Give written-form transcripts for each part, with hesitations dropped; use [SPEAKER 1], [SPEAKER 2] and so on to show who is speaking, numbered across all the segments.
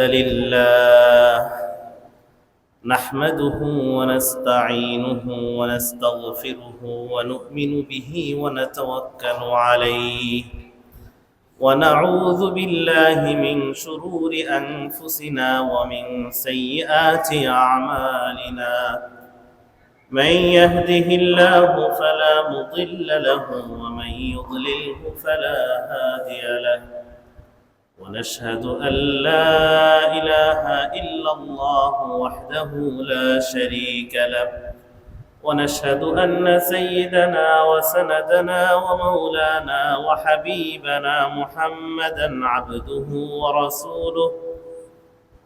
[SPEAKER 1] لله نحمده ونستعينه ونستغفره ونؤمن به ونتوكل عليه ونعوذ بالله من شرور أنفسنا ومن سيئات أعمالنا من يهده الله فلا مضل له ومن يضلله فلا هادي له ونشهد أن لا إله إلا الله وحده لا شريك له ونشهد أن سيدنا وسندنا ومولانا وحبيبنا محمدًا عبده ورسوله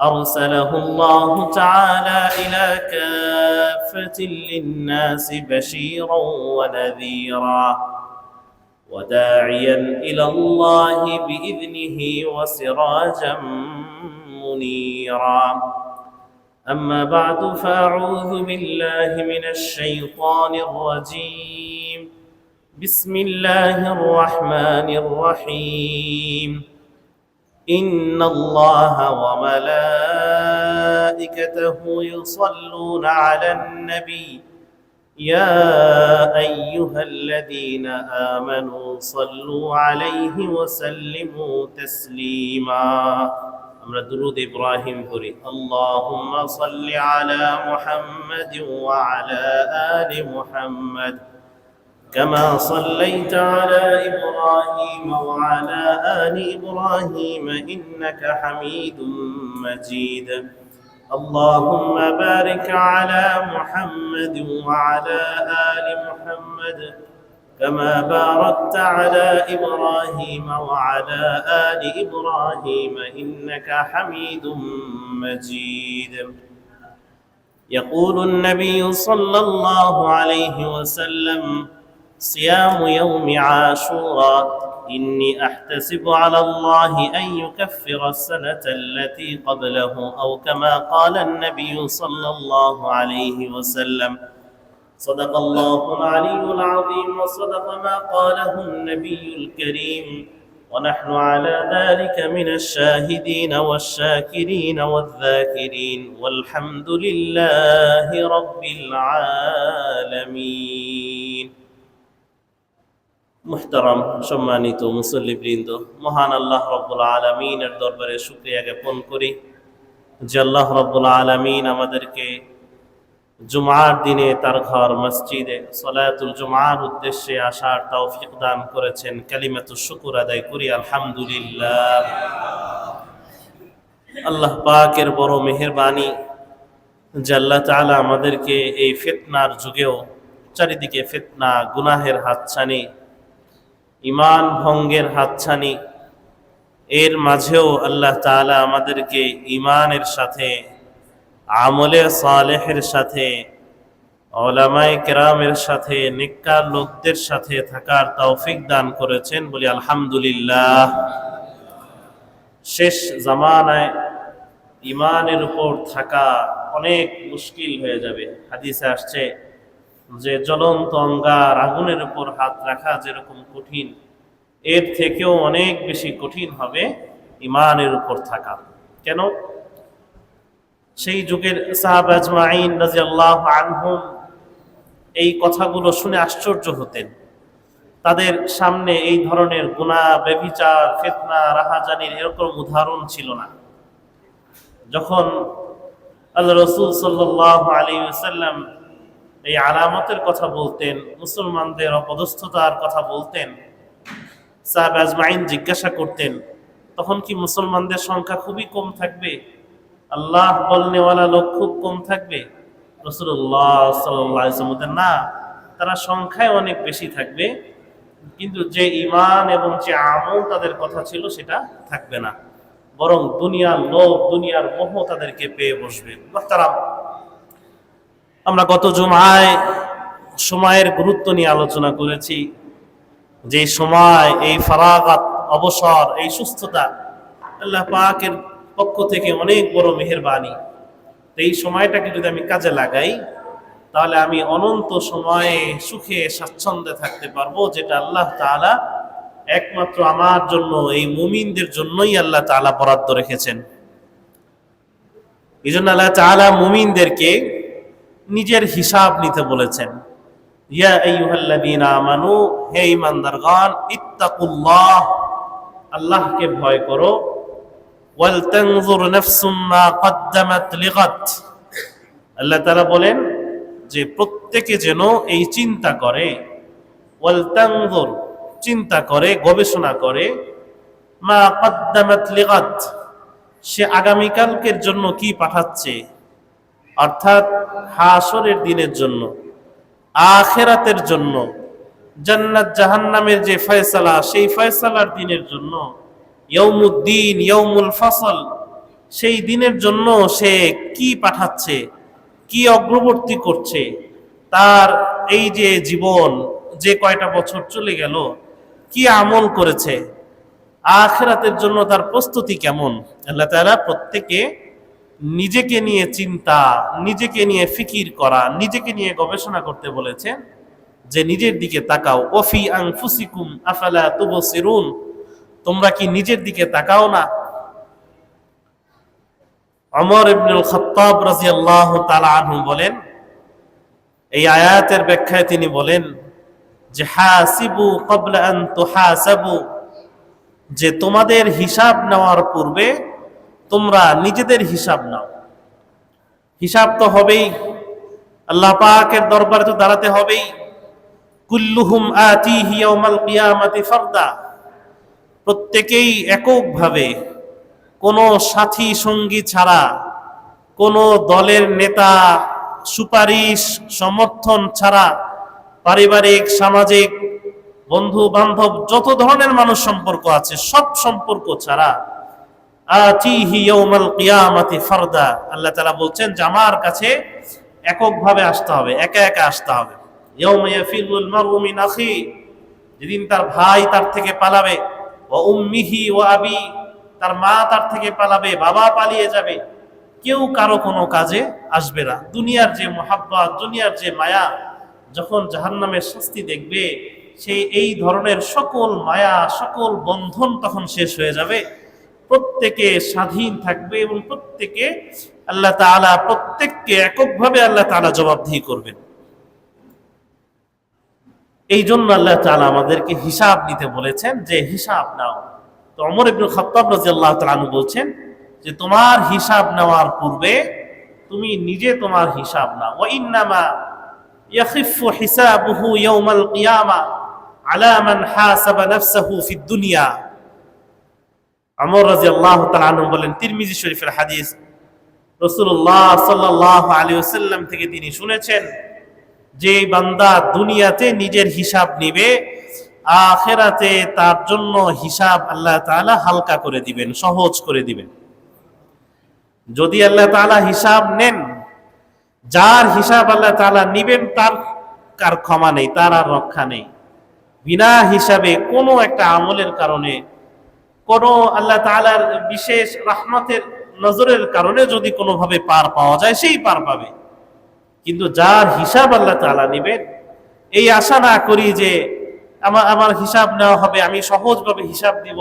[SPEAKER 1] أرسله الله تعالى إلى كافة للناس بشيرًا ونذيرًا وداعيا إلى الله بإذنه وسراجا منيرا أما بعد فأعوذ بالله من الشيطان الرجيم بسم الله الرحمن الرحيم إن الله وملائكته يصلون على النبي يا أيها الذين آمنوا صلوا عليه وسلموا تسليما আমরা দুরূদ ইব্রাহিম পড়ি اللهم صل على محمد وعلى آل محمد كما صليت على إبراهيم وعلى آل إبراهيم إنك حميد مجيد اللهم بارك على محمد وعلى آل محمد كما باركت على إبراهيم وعلى آل إبراهيم إنك حميد مجيد يقول النبي صلى الله عليه وسلم صيام يوم عاشوراء إني أحتسب على الله أن يكفر السنة التي قبله أو كما قال النبي صلى الله عليه وسلم صدق الله العلي العظيم وصدق ما قاله النبي الكريم ونحن على ذلك من الشاهدين والشاكرين والذاكرين والحمد لله رب العالمين মুহতারাম সম্মানিত মুসল্লিবৃন্দ, মহান আল্লাহ রব্বুল আলামিনের দরবারে শুকরিয়া জ্ঞাপন করি যে আল্লাহ রব্বুল আলামিন আমাদেরকে জুমার দিনে তার ঘর মসজিদে সালাতুল জুমার উদ্দেশ্যে আসার তৌফিক দান করেছেন। কালিমাতুশ শুকর আদায় করি আলহামদুলিল্লাহ। আল্লাহ পাকের বড় মেহেরবানি যে আল্লাহ তাআলা আমাদেরকে এই ফিতনার যুগেও, চারিদিকে ফিতনা, গুনাহের হাতছানি, ঈমান ভঙ্গের হাতছানি, এর মাঝেও আল্লাহ তাআলা আমাদেরকে ঈমানের সাথে, আমলে সালেহের সাথে, উলামায়ে কেরামের সাথে, নেককার লোকদের সাথে থাকার তৌফিক দান করেছেন, বলি আলহামদুলিল্লাহ। শেষ জামানায় ঈমানের উপর থাকা অনেক মুশকিল হয়ে যাবে। হাদিসে আসছে যে জ্বলন্ত অঙ্গার আগুনের উপর হাত রাখা যেরকম কঠিন, এর থেকেও অনেক বেশি কঠিন হবে ঈমানের উপর থাকা। কেন? সেই যুগের সাহাবা আজমাইন রাদিয়াল্লাহু আনহুম এই কথাগুলো শুনে আশ্চর্য হতেন। তাদের সামনে এই ধরনের গুনাহ, ব্যভিচার, ফিতনা, রাহাজানির এরকম উদাহরণ ছিল না। যখন আল্লাহ রাসূল সাল্লাল্লাহু আলাইহি ওয়াসাল্লাম এই আলামতের কথা বলতেন, মুসলমানদের অপদস্থতার কথা বলতেন, সাহাবা আজমাইন জিজ্ঞাসা করতেন, তখন কি মুসলমানদের সংখ্যা খুবই কম থাকবে? আল্লাহ বলনেওয়ালা লোক খুব কম থাকবে? রাসূলুল্লাহ সাল্লাল্লাহু আলাইহি ওয়াসাল্লাম বলতেন, না, তারা সংখ্যায় অনেক বেশি থাকবে, কিন্তু যে ঈমান এবং যে আমল তাদের কথা ছিল সেটা থাকবে না, বরং দুনিয়ার লোভ, দুনিয়ার মোহ তাদেরকে পেয়ে বসবে। মুহতারাম, আমরা গত জুমায় সময়ের গুরুত্ব নিয়ে আলোচনা করেছি। যে সময়, এই ফারাগাত, অবসর, এই সুস্থতা আল্লাহ পাকের পক্ষ থেকে অনেক বড় মেহেরবানি। এই সময়টাকে যদি আমি কাজে লাগাই, তাহলে আমি অনন্ত সময়ে সুখে স্বাচ্ছন্দ্যে থাকতে পারবো, যেটা আল্লাহ তাআলা একমাত্র আমার জন্য, এই মুমিনদের জন্যই আল্লাহ তাআলা বরাদ্দ রেখেছেন। এই জন্য আল্লাহ তাআলা মুমিনদেরকে নিজের হিসাব নিতে বলেছেন। ইয়া আইয়ুহাল্লাযীনা আমানু, হে ঈমানদারগণ, ইত্তাকুল্লাহ, আল্লাহকে ভয় করো। ওয়াল তানজুর নাফসুম মা কদ্দামাত লিগাদ, আল্লাহ তাআলা বলেন যে প্রত্যেকে যেন এই চিন্তা করে, ওয়াল তানজুর, চিন্তা করে, গবেষণা করে, মা কদ্দামাত লিগাদ, সে আগামীকালকের জন্য কি পাঠাচ্ছে, অর্থাৎ হাসরের দিনের জন্য, আখিরাতের জন্য, জান্নাত জাহান্নামের যে ফয়সালা, সেই ফয়সালার দিনের জন্য, ইয়াউমুদ্দিন, ইয়াউমুল ফসল, সেই দিনের জন্য সে কি পাঠাচ্ছে, কি অগ্রবর্তী করছে, তার এই যে জীবন, যে কয়টা বছর চলে গেল, কি আমল করেছে, আখিরাতের জন্য তার প্রস্তুতি কেমন। আল্লাহ তাআলা প্রত্যেকে নিজেকে নিয়ে চিন্তা, নিজেকে নিয়ে ফিকির করা, নিজেকে নিয়ে গবেষণা করতে বলেছেন, যে নিজের দিকে তাকাও। ওয়াফি আনফুসিকুম আফালা তুবসিরুন, তোমরা কি নিজের দিকে তাকাও না। ওমর ইবনুল খাত্তাব রাদিয়াল্লাহু তাআলা আনহু বলেন, এই আয়াতের ব্যাখ্যায় তিনি বলেন যে হাসিবু ক্বাবলা আন তুহাসাবু, যে তোমাদের হিসাব নেওয়ার পূর্বে তোমরা নিজেদের হিসাব নাও। হিসাব তো হবেই, আল্লাহ পাকের দরবারে তো দাঁড়াতে হবেই। কুল্লুহুম আতিহি ইয়াউমাল কিয়ামাতি ফারদা, প্রত্যেকেই এককভাবে, কোনো সাথী সঙ্গী ছাড়া, কোনো দলের নেতা সুপারিশ সমর্থন ছাড়া, পারিবারিক সামাজিক বন্ধু বান্ধব যত ধরনের মানুষ সম্পর্ক আছে সব সম্পর্ক ছাড়া, আতিহি ইয়াউমাল কিয়ামাতি ফারদা, আল্লাহ তাআলা বলছেন যে আমার কাছে এককভাবে আসতে হবে, একা একা আসতে হবে। ইয়াউমা ইয়াফিরুল মারউ মিন আখি, যেদিন তার ভাই তার থেকে পালাবে, ওয়া উম্মিহি ওয়া আবি, তার মা তার থেকে পালাবে, বাবা পালিয়ে যাবে, কেউ কারো কোনো কাজে আসবে না। দুনিয়ার যে মোহাব্বত, দুনিয়ার যে মায়া, যখন জাহান্নামের শাস্তি দেখবে, সেই এই ধরনের সকল মায়া, সকল বন্ধন তখন শেষ হয়ে যাবে। প্রত্যেকে স্বাধীন থাকবে এবং প্রত্যেকে আল্লাহ তাআলা, প্রত্যেককে এককভাবে আল্লাহ তাআলা জবাবদিহি করবেন। এই জন্য আল্লাহ তাআলা আমাদেরকে হিসাব নিতে বলেছেন, যে হিসাব নাও। তো ওমর ইবনে খাত্তাব রাদিয়াল্লাহু তাআলা আনহু বলছেন যে তোমার হিসাব নেওয়ার পূর্বে তুমি নিজে তোমার হিসাব নাও। ওয়া ইন্নামা ইয়াখিফু হিসাবুহু ইয়াউমাল কিয়ামা আলা মান হাসাবা নাফসাহু ফিদ দুনিয়া। ওমর রাদিয়াল্লাহু তাআলা আনহু বলেন, তিরমিজি শরীফের হাদিস, রাসূলুল্লাহ সাল্লাল্লাহু আলাইহি ওয়াসাল্লাম থেকে তিনি শুনেছেন যে বান্দা দুনিয়াতে নিজের হিসাব নিবে, আখিরাতে তার জন্য হিসাব আল্লাহ তাআলা হালকা করে দিবেন, সহজ করে দিবেন। যদি আল্লাহ তাআলা হিসাব নেন, যার হিসাব আল্লাহ তাআলা নিবেন তার কার ক্ষমা নেই, তার আর রক্ষা নেই। বিনা হিসাবে কোনো একটা আমলের কারণে, কোনো আল্লাহ তাআলার বিশেষ রহমতের নজরের কারণে যদি কোনোভাবে পার পাওয়া যায়, সেই পার পাবে। কিন্তু যার হিসাব আল্লাহ তাআলা নেবেন, এই আশা না করি যে আমার হিসাব নেওয়া হবে, আমি সহজভাবে হিসাব দিব।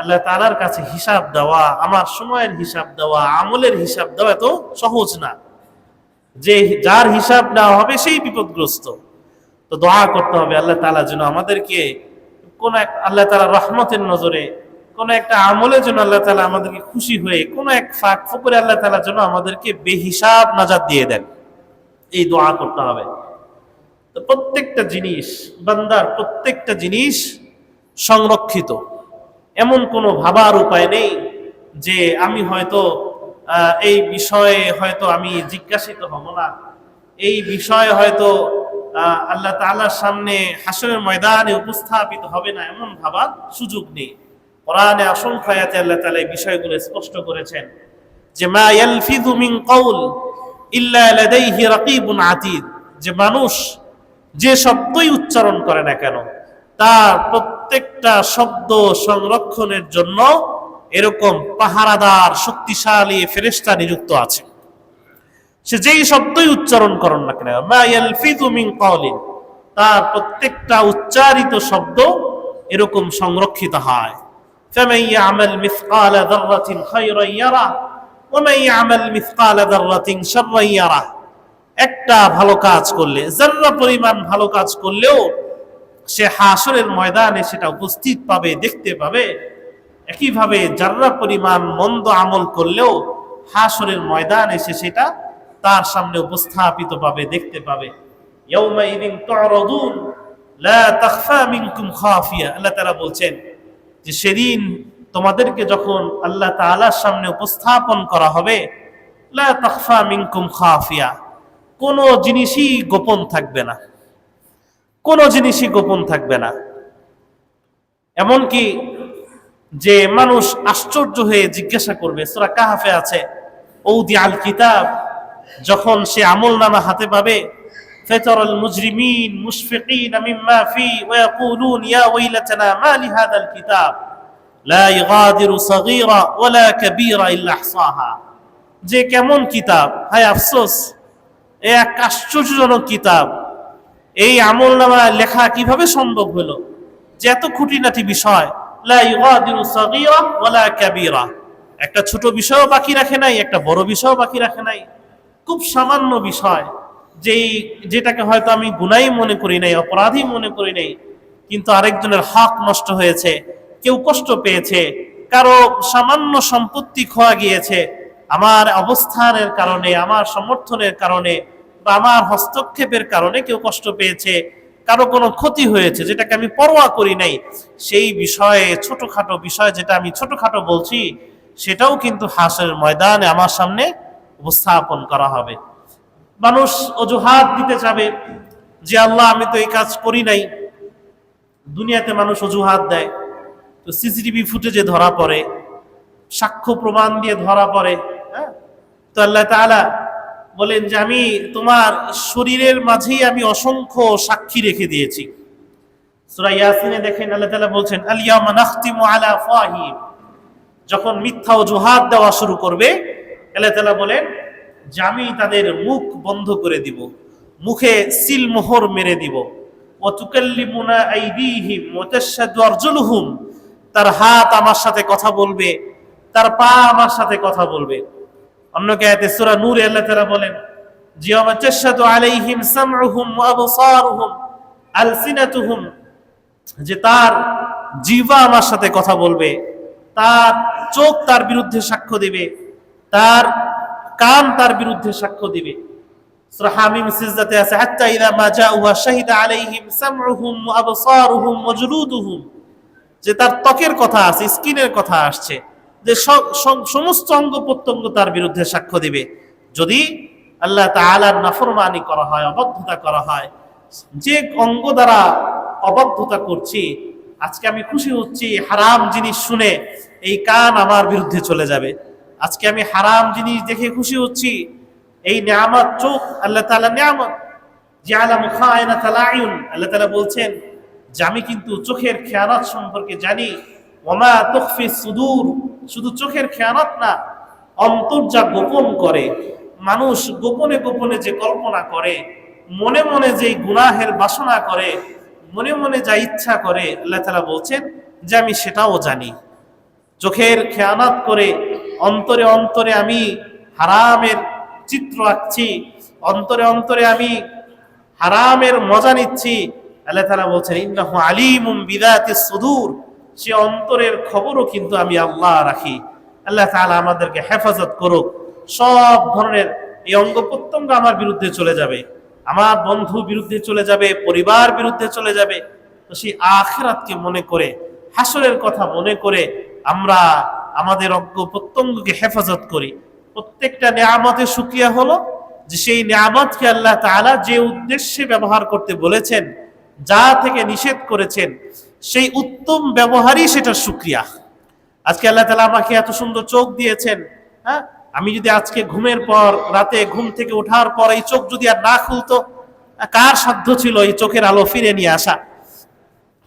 [SPEAKER 1] আল্লাহ তাআলার কাছে হিসাব দেওয়া, আমার সময়ের হিসাব দেওয়া, আমলের হিসাব দেওয়া এত সহজ না। যে যার হিসাব নেওয়া হবে সেই বিপদগ্রস্ত। তো দোয়া করতে হবে আল্লাহ তাআলা যেন আমাদেরকে কোন এক আল্লাহ তাআলা রহমতের নজরে, কোন একটা আমলের জন্য আল্লাহ তাআলা আমাদেরকে খুশি হয়ে, কোন এক ফাঁক ফোকরে আল্লাহ তাআলা যেন আমাদেরকে বেহিসাব নাজাত দিয়ে দেন, এই দোয়া করতে হবে। তো প্রত্যেকটা জিনিস, বান্দার প্রত্যেকটা জিনিস সংরক্ষিত। এমন কোনো ভাবার উপায় নেই যে আমি হয়তো এই বিষয়ে হয়তো আমি জিজ্ঞাসিত হব না, এই বিষয়ে হয়তো আল্লাহ তাআলার সামনে হাসরের ময়দানে উপস্থাপিত হবে না, এমন ভাবার সুযোগ নেই। কোরআনে অসংখ্য আয়াতে আল্লাহ তাআলা এই বিষয়গুলো স্পষ্ট করেছেন যে মা ইয়ালফিযু মিন কওল ইল্লা লাদাইহি রাকিবুন আতীদ, যে মানুষ যে শব্দই উচ্চারণ করে না কেন, তার প্রত্যেকটা শব্দ সংরক্ষণের জন্য এরকম পাহারাদার শক্তিশালী ফেরেশতা নিযুক্ত আছে। সে যেই শব্দই উচ্চারণ করেন না কেন, মা ইয়ালফিযু মিন কওলিন, তার প্রত্যেকটা উচ্চারিত শব্দ এরকম সংরক্ষিত হয়। ফামান ইয়ামাল মিসকালা যাররাতিন খায়রান ইয়ারা, ওয়া মান ইয়ামাল মিসকালা যাররাতিন শাররান ইয়ারাহ, একটা ভালো কাজ করলে, যাররা পরিমাণ ভালো কাজ করলেও সে হাসরের ময়দানে সেটা উপস্থিত পাবে, দেখতে পাবে। একইভাবে যাররা পরিমাণ মন্দ আমল করলেও হাসরের ময়দানে সে সেটা তার সামনে উপস্থাপিত পাবে, দেখতে পাবে। ইয়াউমাইযিন তু'রাদুন লা তাখফা মিনকুম খাফিয়া, আল্লাহ তাআলা বলছেন যে সেদিন তোমাদেরকে যখন আল্লাহ তাআলার সামনে উপস্থাপন করা হবে, লা তাখফা মিনকুম খাফিয়া, কোনো জিনিসই গোপন থাকবে না, কোনো জিনিসই গোপন থাকবে না। এমনকি যে মানুষ আশ্চর্য হয়ে জিজ্ঞাসা করবে, সূরা কাহফে আছে, ওদি আল কিতাব, যখন সে আমলনামা হাতে পাবে, ফাতারাল মুজরিমিন মুশফিকিন মিম্মা ফি ওয়া ইয়াকুলুন ইয়া ওয়াইলাতানা মা লিহাদাল কিতাব লা ইগাদিরু সাগীরা ওয়ালা কাবীরা ইল্লা আহসাহা। যে কেমন কিতাব, হায় আফসোস, এক আশ্চর্যজনক কিতাব, এই আমলনামা লেখা কিভাবে সম্ভব হলো যে এত খুঁটিনাটি বিষয়, লা ইগাদিরু সাগীরা ওয়ালা কাবীরা, একটা ছোট বিষয়ও বাকি রাখে নাই, একটা বড় বিষয়ও বাকি রাখে নাই। খুব সামান্য বিষয়, যেটাকে হয়তো আমি গুনাহ মনে করি নাই, অপরাধী মনে করি নাই, কিন্তু আরেকজনের হক নষ্ট হয়েছে, কেউ কষ্ট পেয়েছে, কারো সামান্য সম্পত্তি খোয়া গিয়েছে, আমার অবস্থানের কারণে, আমার সমর্থনের কারণে বা আমার হস্তক্ষেপের কারণে কেউ কষ্ট পেয়েছে, কারো কোনো ক্ষতি হয়েছে যেটাকে আমি পরোয়া করি নাই, সেই বিষয়ে ছোটখাটো বিষয় যেটা আমি ছোটখাটো বলছি সেটাও কিন্তু হাসরের ময়দানে আমার সামনে উপস্থাপন করা হবে। মানুষ অজুহাত দিতে চাবে যে আল্লাহ আমি তো এই কাজ করি নাই। দুনিয়াতে মানুষ অজুহাত দেয়, তো সিসিটিভি ফুটেজে ধরা পড়ে, সাক্ষ্য প্রমাণ দিয়ে ধরা পড়ে, হ্যাঁ, তো আল্লাহ তাআলা বলেন যে আমি তোমার শরীরের মাঝেই আমি অসংখ্য সাক্ষী রেখে দিয়েছি। সূরা ইয়াসিনে দেখেন আল্লাহ তাআলা বলছেন আল ইয়াওমা নাখতিমু আলা আফওয়াহিহিম, যখন মিথ্যা অজুহাত দেওয়া শুরু করবে আল্লাহ তাআলা বলেন যে আমি তাদের মুখ বন্ধ করে দিব, মুখে সিল মোহর মেরে দিব। ওয়া তুকাল্লিমুনা আইদিহিম ওয়া তাশহাদু আরজুলুহুম, তার হাত আমার সাথে কথা বলবে, তার পা আমার সাথে কথা বলবে। অন্য আয়াতে সূরা নূরে আল্লাহ তাআলা বলেন ইয়াওমা তাশহাদু আলাইহিম সামউহুম ওয়া আবসারুহুম আলসিনাতুহুম, যে তার জিহ্বা আমার সাথে কথা বলবে, তার চোখ তার বিরুদ্ধে সাক্ষ্য দিবে, তার কান তার বিরুদ্ধে সাক্ষ্য দিবে। সূরা হামিম সিজদাতে আছে হাত্তা ইযা মা জাউহা শাহিদা আলাইহিম সামউহুম ওয়া আবসারুহুম ওয়া জুলুদুহুম, যে তার ত্বকের কথা আছে, স্কিনের কথা আসছে, যে সমস্ত অঙ্গ প্রত্যঙ্গ তার বিরুদ্ধে সাক্ষ্য দিবে। যদি আল্লাহ তাআলার নাফরমানি করা হয়, অবাধ্যতা করা হয়, যে অঙ্গ দ্বারা অবাধ্যতা করছি, আজকে আমি খুশি হচ্ছি হারাম জিনিস শুনে, এই কান আমার বিরুদ্ধে চলে যাবে। আজকে আমি হারাম জিনিস দেখে খুশি হচ্ছি, এই নিয়ামত চোখ, আল্লাহ তাআলা নিয়ামত জাআলা খায়নাতাল আয়ুন, আল্লাহ তাআলা বলছেন যে আমি কিন্তু চোখের খেয়ানত সম্পর্কে জানি। ওয়ামা তুখফি সুদূর, শুধু চোখের খেয়ানত না, অন্তর যা গোপন করে, মানুষ গোপনে গোপনে যে কল্পনা করে, মনে মনে যে গুনাহের বাসনা করে, মনে মনে যা ইচ্ছা করে, আল্লাহ তাআলা বলছেন যে আমি সেটাও জানি। চোখের খেয়ানত করে অন্তরে অন্তরে আমি হারামের চিত্র আঁকছি, অন্তরে অন্তরে আমি হারামের মজা নিচ্ছি। আল্লাহ তাআলা বলছেন ইন্নাহু আলিমুম বিযাতিস সুদূর, সে অন্তরের খবরও কিন্তু আমি আল্লাহ রাখি। আল্লাহ তাআলা আমাদেরকে হেফাজত করুক। সব ধরনের এই অঙ্গ প্রত্যঙ্গ আমার বিরুদ্ধে চলে যাবে, আমার বন্ধু বিরুদ্ধে চলে যাবে, পরিবার বিরুদ্ধে চলে যাবে, তো সেই আখিরাতকে মনে করে, হাসরের কথা মনে করে আমরা আমাদের অঙ্গ প্রত্যঙ্গকে হেফাজত করি। প্রত্যেকটা নিয়ামতের শুকরিয়া হলো যে সেই নিয়ামতকে আল্লাহ তাআলা যে উদ্দেশ্যে ব্যবহার করতে বলেছেন, যা থেকে নিষেধ করেছেন, সেই উত্তম ব্যবহারই সেটার শুকরিয়া। আজকে আল্লাহ তাআলা আমাকে এত সুন্দর চোখ দিয়েছেন, হ্যাঁ, আমি যদি আজকে ঘুমের পর, রাতে ঘুম থেকে ওঠার পর এই চোখ যদি আর না খুলতো, কার সাধ্য ছিল এই চোখের আলো ফিরে নিয়ে আসা?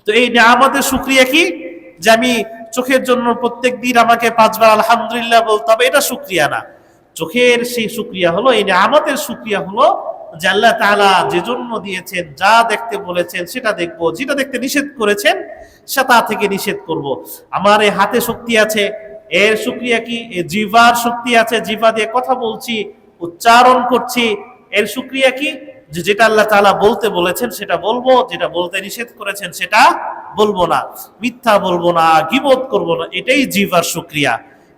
[SPEAKER 1] তো এই নিয়ামতের শুকরিয়া কি যে আমি চোখের জন্য প্রত্যেক দিন আমাকে 5 বার আলহামদুলিল্লাহ বলতে হবে, এটা শুকরিয়া না। চোখের সেই শুকরিয়া হলো, এই নিয়ামতের শুকরিয়া হলো যে আল্লাহ তাআলা যে জন্য দিয়েছেন, যা দেখতে বলেছেন সেটা দেখবো, যেটা দেখতে নিষেধ করেছেন সেটা থেকে নিষেধ করব। আমার এই হাতে শক্তি আছে, এর শুকরিয়া কি? জিহ্বার শক্তি আছে, জিহ্বা দিয়ে কথা বলছি, উচ্চারণ করছি, এর শুকরিয়া কি? যে যেটা আল্লাহ তাআলা বলতে বলেছেন সেটা বলবো, যেটা বলতে নিষেধ করেছেন সেটা বলবো না, মিথ্যা বলবো না, গীবত করব না, এটাই জিহ্বার শুকরিয়া।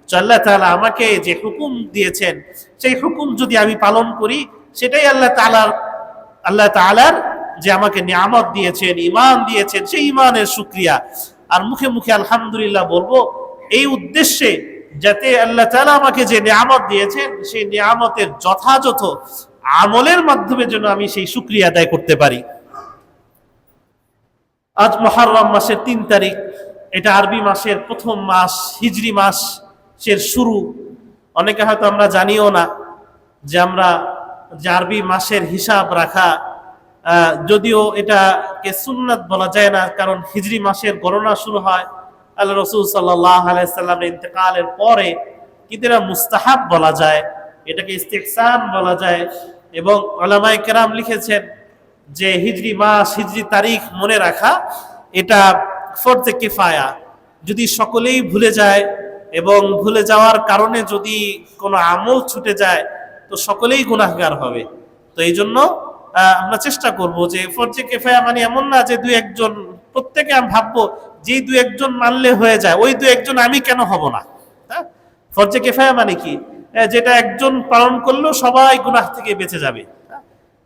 [SPEAKER 1] আল্লাহ তাআলা আমাকে যে হুকুম দিয়েছেন সেই হুকুম যদি আমি পালন করি, সেটাই আল্লাহ তাআলার যে আমাকে নিয়ামত দিয়েছেন, ঈমান দিয়েছেন, সেই ঈমানের শুকরিয়া। আর মুখে মুখে আলহামদুলিল্লাহ বলবো এই উদ্দেশ্যে, যাতে আল্লাহ তাআলা আমাকে যে নিয়ামত দিয়েছেন সেই নিয়ামতের যথাযথ আমলের মাধ্যমে যেন আমি সেই শুকরিয়া আদায় করতে পারি। আজ মুহররম মাসের ৩ তারিখ, এটা আরবি মাসের প্রথম মাস, হিজরি মাসের শুরু। অনেকে হয়তো আমরা জানিও না যে আমরা যে আরবি মাসের হিসাব রাখা, যদিও এটাকে সুন্নাত বলা যায় না, কারণ হিজরি মাসের গণনা শুরু হয় আল্লাহ রাসূল সাল্লাল্লাহু আলাইহি সাল্লামের ইন্তেকালের পরে, কিন্তু এটা মুস্তাহাব বলা যায়, এটাকে ইস্তিহসান বলা যায়। এবং উলামায়ে কেরাম লিখেছেন যে হিজরি মাস, হিজরি তারিখ মনে রাখা এটা ফরজে কিফায়া। যদি সকলেই ভুলে যায় এবং ভুলে যাওয়ার কারণে যদি কোনো আমল ছুটে যায় তো সকলেই গুনাহগার হবে। তো এই জন্য আমরা চেষ্টা করব যে ফরজে কিফায়া মানে এমন না যে দুই একজন, প্রত্যেকে আমি ভাববো যে দুই একজন মানলে হয়ে যায়, ওই দুই একজন আমি কেন হব না। হ্যাঁ, ফরজে কিফায়া মানে কি? যেটা একজন পালন করলেও সবাই গুনাহ থেকে বেঁচে যাবে।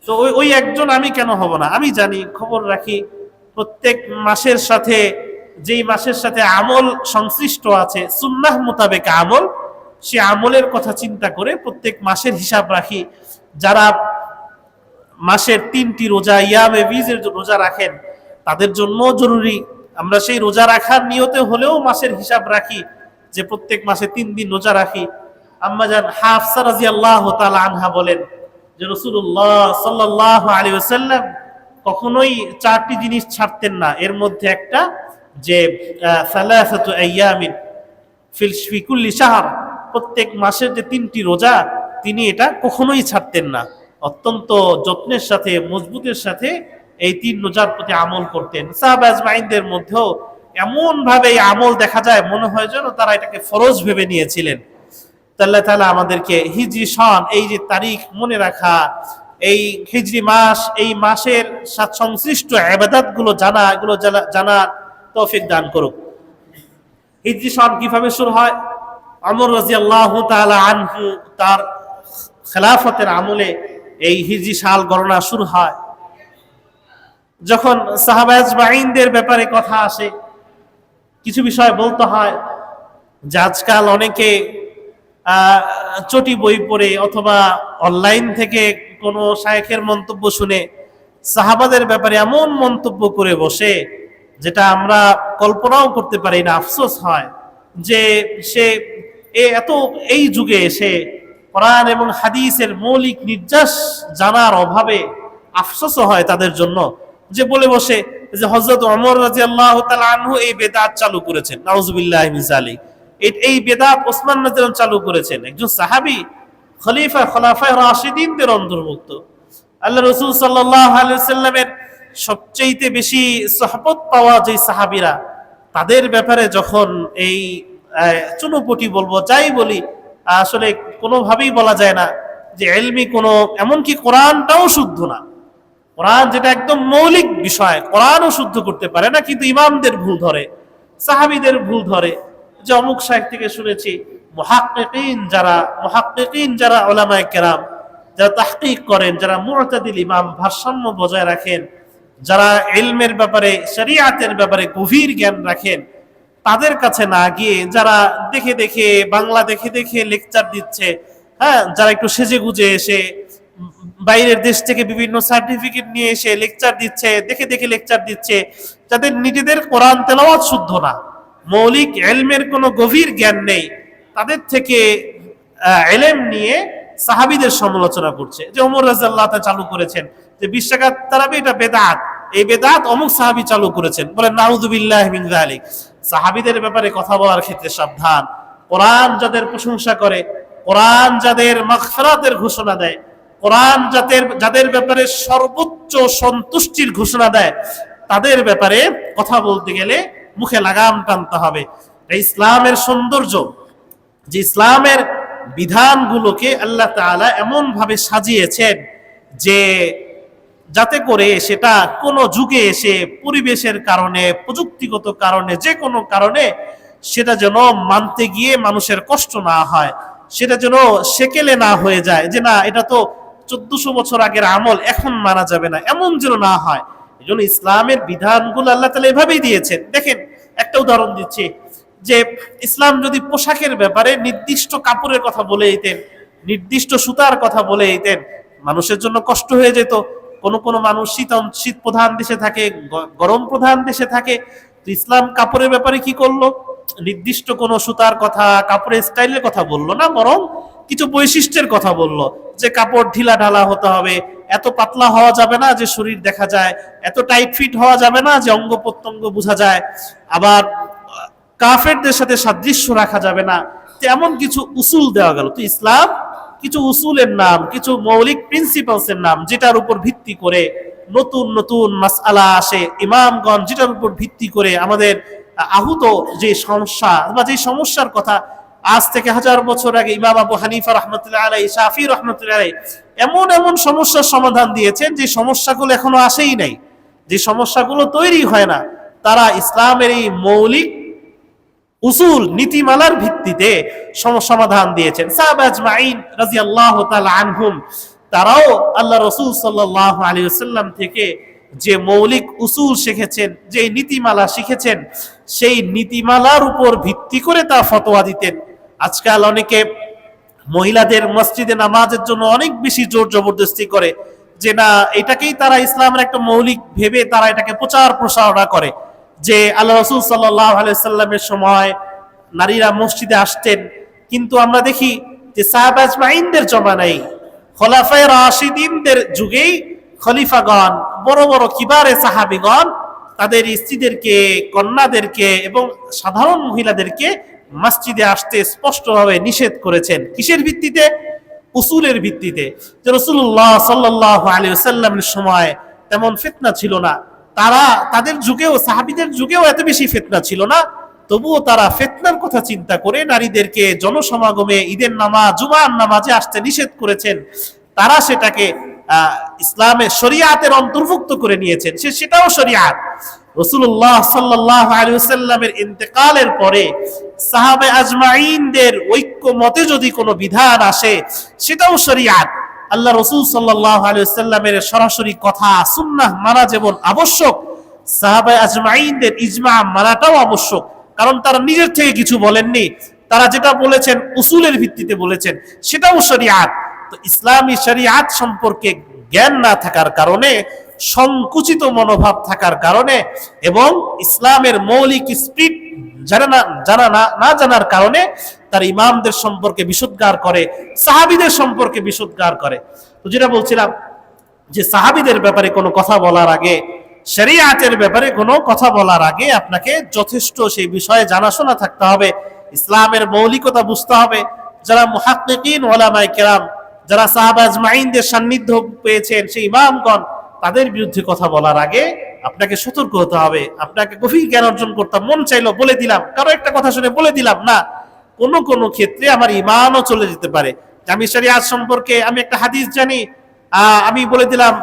[SPEAKER 1] তো ওই একজন আমি কেন হব না? আমি জানি, খবর রাখি, প্রত্যেক মাসের সাথে, যেই মাসের সাথে আমল সংশ্লিষ্ট আছে, সুন্নাহ মোতাবেক আমল, সে আমলের কথা চিন্তা করে প্রত্যেক মাসের হিসাব রাখি। যারা মাসের 3টি রোজা, ইয়ামে বীজের রোজা রাখেন, তাদের জন্য জরুরি আমরা সেই রোজা রাখার নিয়তে হলেও মাসের হিসাব রাখি, যে প্রত্যেক মাসে 3 দিন রোজা রাখি। আম্মা জান হাফসা রাদিয়াল্লাহু তাআলা আনহা বলেন যে রাসূলুল্লাহ সাল্লাল্লাহু আলাইহি ওয়াসাল্লাম কখনোই 4টি জিনিস ছাড়তেন না, এর মধ্যে একটা যে সালাসাতু আইয়ামিন ফি কুল্লি শাহর, প্রত্যেক মাসের যে 3টি রোজা তিনি এটা কখনোই ছাড়তেন না। অত্যন্ত যত্নের সাথে, মজবুতের সাথে এই 3 রোজার প্রতি আমল করতেন। সাহাবা আজমাইনদের মধ্যেও এমন ভাবে এই আমল দেখা যায়, মনে হয় যেন তারা এটাকে ফরজ ভেবে নিয়েছিলেন। আল্লাহ তাআলা আমাদেরকে হিজরি সন, এই যে তারিখ মনে রাখা, এই হিজরি মাস, এই মাসের সাথে সংশ্লিষ্ট ইবাদতগুলো জানা, এগুলো জানার তৌফিক দান করুক। হিজরি সন কিভাবে শুরু হয়? ওমর রাদিয়াল্লাহু তাআলা আনহু তার খেলাফতের আমলে এই হিজরি সাল গণনা শুরু হয়। যখন সাহাবা আজমাইনদের ব্যাপারে কথা আসে, কিছু বিষয় বলতে হয় যে আজকাল অনেকে চটি বই পড়ে অথবা অনলাইন থেকে কোনো শায়েখের মন্তব্য শুনে সাহাবাদের ব্যাপারে এমন মন্তব্য করে বসে, যেটা আমরা কল্পনাও করতে পারি না। আফসোস হয় যে সে এই যুগে এসে কোরআন এবং হাদিসের মৌলিক নির্যাস জানার অভাবে আফসোসও হয় তাদের জন্য, যে বলে বসে যে হযরত ওমর রাদিয়াল্লাহু তাআলা আনহু এই বেদাত চালু করেছেন, নাউযুবিল্লাহি মিন যালিক। এই বেদাত ওসমান রাদিয়াল্লাহু চালু করেছেন, একজন সাহাবী, খোলাফায়ে রাশিদিনদের অন্তর্ভুক্ত। আল্লাহ রাসূল সাল্লাল্লাহু আলাইহি ওয়াসাল্লামের সবচেয়ে বেশি সুহবত পাওয়া যে সাহাবীরা, তাদের ব্যাপারে যখন এই চুনোপুটি বলবো, যাই বলি, আসলে কোনোভাবেই বলা যায় না যে ইলমি কোনো, এমনকি কোরআনটাও শুদ্ধ না। কোরআন যেটা একদম মৌলিক বিষয়, কোরআনও শুদ্ধ করতে পারে না, কিন্তু ইমামদের ভুল ধরে, সাহাবীদের ভুল ধরে। যে অমুক শাইখ থেকে শুনেছি, মুহাক্কিকিন যারা উলামায়ে কেরাম, যারা তাহকিক করেন, যারা মুতাদিল ইমাম, ভারসাম্য বজায় রাখেন, যারা ইলমের ব্যাপারে, শরীয়তের ব্যাপারে গভীর জ্ঞান রাখেন, তাদের কাছে না গিয়ে যারা দেখে দেখে, বাংলা দেখে দেখে লেকচার দিচ্ছে, হ্যাঁ, যারা একটু সেজে গুজে এসে বাইরের দেশ থেকে বিভিন্ন সার্টিফিকেট নিয়ে এসে লেকচার দিচ্ছে, দেখে দেখে লেকচার দিচ্ছে, যাদের নিজেদের কোরআন তেলাওয়াত শুদ্ধ না, মৌলিক ইলমের কোনো গভীর জ্ঞান নেই, তাদের থেকে ইলম নিয়ে সাহাবীদের সমালোচনা করছে। যে ওমর রাদিয়াল্লাহু তাআলা চালু করেছেন যে 20 রাকাত তারাবি, এটা বেদাত, এই বেদাত অমুক সাহাবী চালু করেছেন, বলেন নাউযুবিল্লাহি মিন যালিক। সাহাবীদের ব্যাপারে কথা বলার ক্ষেত্রে সাবধান। কোরআন যাদের প্রশংসা করে, কোরআন যাদের মাগফিরাতের ঘোষণা দেয়, কোরআন যাদের ব্যাপারে সর্বোচ্চ সন্তুষ্টির ঘোষণা দেয়, তাদের ব্যাপারে কথা বলতে গেলে মুখে লাগাম টানতে হবে। ইসলামের সৌন্দর্য, যে ইসলামের বিধানগুলোকে আল্লাহ তাআলা এমন ভাবে সাজিয়েছেন যে যাতে করে সেটা কোনো যুগে এসে পরিবেশের কারণে, প্রযুক্তিগত কারণে, যে কোনো কারণে সেটা যেন মানতে গিয়ে মানুষের কষ্ট না হয়, সেটা যেন সেকেলে না হয়ে যায় যে না এটা তো 1400 বছর আগের আমল, এখন মানা যাবে না, এমন যেন না হয়। এই জন্য ইসলামের বিধানগুলো আল্লাহ তাআলা এভাবেই দিয়েছেন। দেখেন একটা উদাহরণ দিচ্ছি, যে ইসলাম যদি পোশাকের ব্যাপারে নির্দিষ্ট কাপড়ের কথা বলে দিতেন, নির্দিষ্ট সুতার কথা বলে দিতেন, মানুষের জন্য কষ্ট হয়ে যেত। কোন মানুষ শীত প্রধান দেশে থাকে, গরম প্রধান দেশে থাকে। তো ইসলাম কাপড়ের ব্যাপারে কি করলো? নির্দিষ্ট কোন সুতার কথা, কাপড়ের স্টাইলের কথা বললো না, বরং কিছু বৈশিষ্ট্যের কথা বললো, যে কাপড় ঢিলা ঢালা হতে হবে, এত পাতলা হওয়া যাবে না যে শরীর দেখা যায়, এত টাইট ফিট হওয়া যাবে না যে অঙ্গ প্রত্যঙ্গ বোঝা যায়, আবার কাফেরদের সাথে সাদৃশ্য রাখা যাবে না। এমন কিছু উসুল দেওয়া গেল। তো ইসলাম কিছু উসুলের নাম, কিছু মৌলিক প্রিন্সিপালস এর নাম, যেটার উপর ভিত্তি করে নতুন নতুন মাসআলা আসে, ইমামগণ যেটার উপর ভিত্তি করে আমাদের আহুত যে সমস্যা বা যে সমস্যার কথা আজ থেকে 1000 বছর আগে ইমাম আবু হানিফা রাহমাতুল্লাহ আলাইহি, শাফি রাহমাতুল্লাহ আলাইহি এমন এমন সমস্যার সমাধান দিয়েছেন যে সমস্যাগুলো এখনো আসেই নাই, যে সমস্যাগুলো তৈরি হয় না, তারা ইসলামের এই মৌলিক উসুল নীতিমালার ভিত্তিতে সমাধান দিয়েছেন। সাহাবা আজমাইন রাদিয়াল্লাহু তাআলা আনহুম, তারাও আল্লাহ রাসূল সাল্লাল্লাহু আলাইহি ওয়াসাল্লাম থেকে যে মৌলিক উসুল শিখেছেন, যে নীতিমালা শিখেছেন, সেই নীতিমালার উপর ভিত্তি করে তা ফতোয়া দিতেন। আজকাল অনেকে মহিলাদের মসজিদে নামাজের জন্য অনেক বেশি জোর জবরদস্তি করে, যে না এটাকেই তারা ইসলামের একটা মৌলিক ভেবে তারা এটাকে প্রচার প্রসারণা করে, যে আল্লাহ রাসূল সাল্লাল্লাহু আলাইহি ওয়াসাল্লামের সময় নারীরা মসজিদে আসতেন, কিন্তু আমরা দেখি যে সাহাবা আজমাইনদের জমানায়, খোলাফায়ে রাশিদিনদের যুগেই খলিফাগণ, বড় বড় কিবারে সাহাবীগণ তাদের স্ত্রীদেরকে, কন্যাদেরকে এবং সাধারণ মহিলাদেরকে মসজিদে আসতে স্পষ্টভাবে নিষেধ করেছেন। কিসের ভিত্তিতে? উসুলের ভিত্তিতে। যে রাসূলুল্লাহ সাল্লাল্লাহু আলাইহি ওয়াসাল্লামের সময় তেমন ফিতনা ছিল না, তারা তাদের যুগেও, সাহাবীদের যুগেও এত বেশি ফিতনা ছিল না, তবুও তারা ফিতনার কথা চিন্তা করে নারীদেরকে জনসমাগমে ঈদের নামাজ, জুমার নামাজে আসতে নিষেধ করেছেন। তারা সেটাকে ইসলামের শরিয়াতের অন্তর্ভুক্ত করে নিয়েছেন, সেটাও শরিয়াত। রাসূলুল্লাহ সাল্লাল্লাহু আলাইহি ওয়াসাল্লামের ইন্তেকালের পরে সাহাবে আজমাইনদের ঐক্যমতে যদি কোনো বিধান আসে, সেটাও শরিয়াত। আল্লাহ রাসূল সাল্লাল্লাহু আলাইহি ওয়াসাল্লামের সরাসরি কথা সুন্নাহ মানা যেমন আবশ্যক, সাহাবে আজমাইনদের ইজমা মানাটাও আবশ্যক। কারণ তারা নিজের থেকে কিছু বলেননি, তারা যেটা বলেছেন উসুলের ভিত্তিতে বলেছেন, সেটাও শরিয়াত। তো ইসলামী শরিয়াত সম্পর্কে জ্ঞান না থাকার কারণে, সংকুচিত মনোভাব থাকার কারণে এবং ইসলামের মৌলিক স্পিরিট না জানার কারণে তার ইমামদের সম্পর্কে বিশুদ্ধার করে, সাহাবীদের সম্পর্কে বিশুদ্ধার করে। তো যেটা বলছিলাম, যে সাহাবীদের ব্যাপারে কোনো কথা বলার আগে, শরিয়াতের ব্যাপারে কোনো কথা বলার আগে আপনাকে যথেষ্ট সেই বিষয়ে জানাশোনা থাকতে হবে, ইসলামের মৌলিকতা বুঝতে হবে। যারা মুহাক্কিকিন উলামায়ে কেরাম, যারা সাহাবা আজমাইনদের সান্নিধ্য পেয়েছেন, সেই ইমামগণ, তাদের বিরুদ্ধে কথা বলার আগে আপনাকে সতর্ক হতে হবে। আপনাকে গভীর জ্ঞান অর্জন করতাম, মন চাইলো বলে দিলাম, কারো একটা কথা শুনে বলে দিলাম না, কোন ক্ষেত্রে আমার ঈমানও চলে যেতে পারে। আমি শরিয়াত সম্পর্কে আমি একটা হাদিস জানি, আমি বলে দিলাম,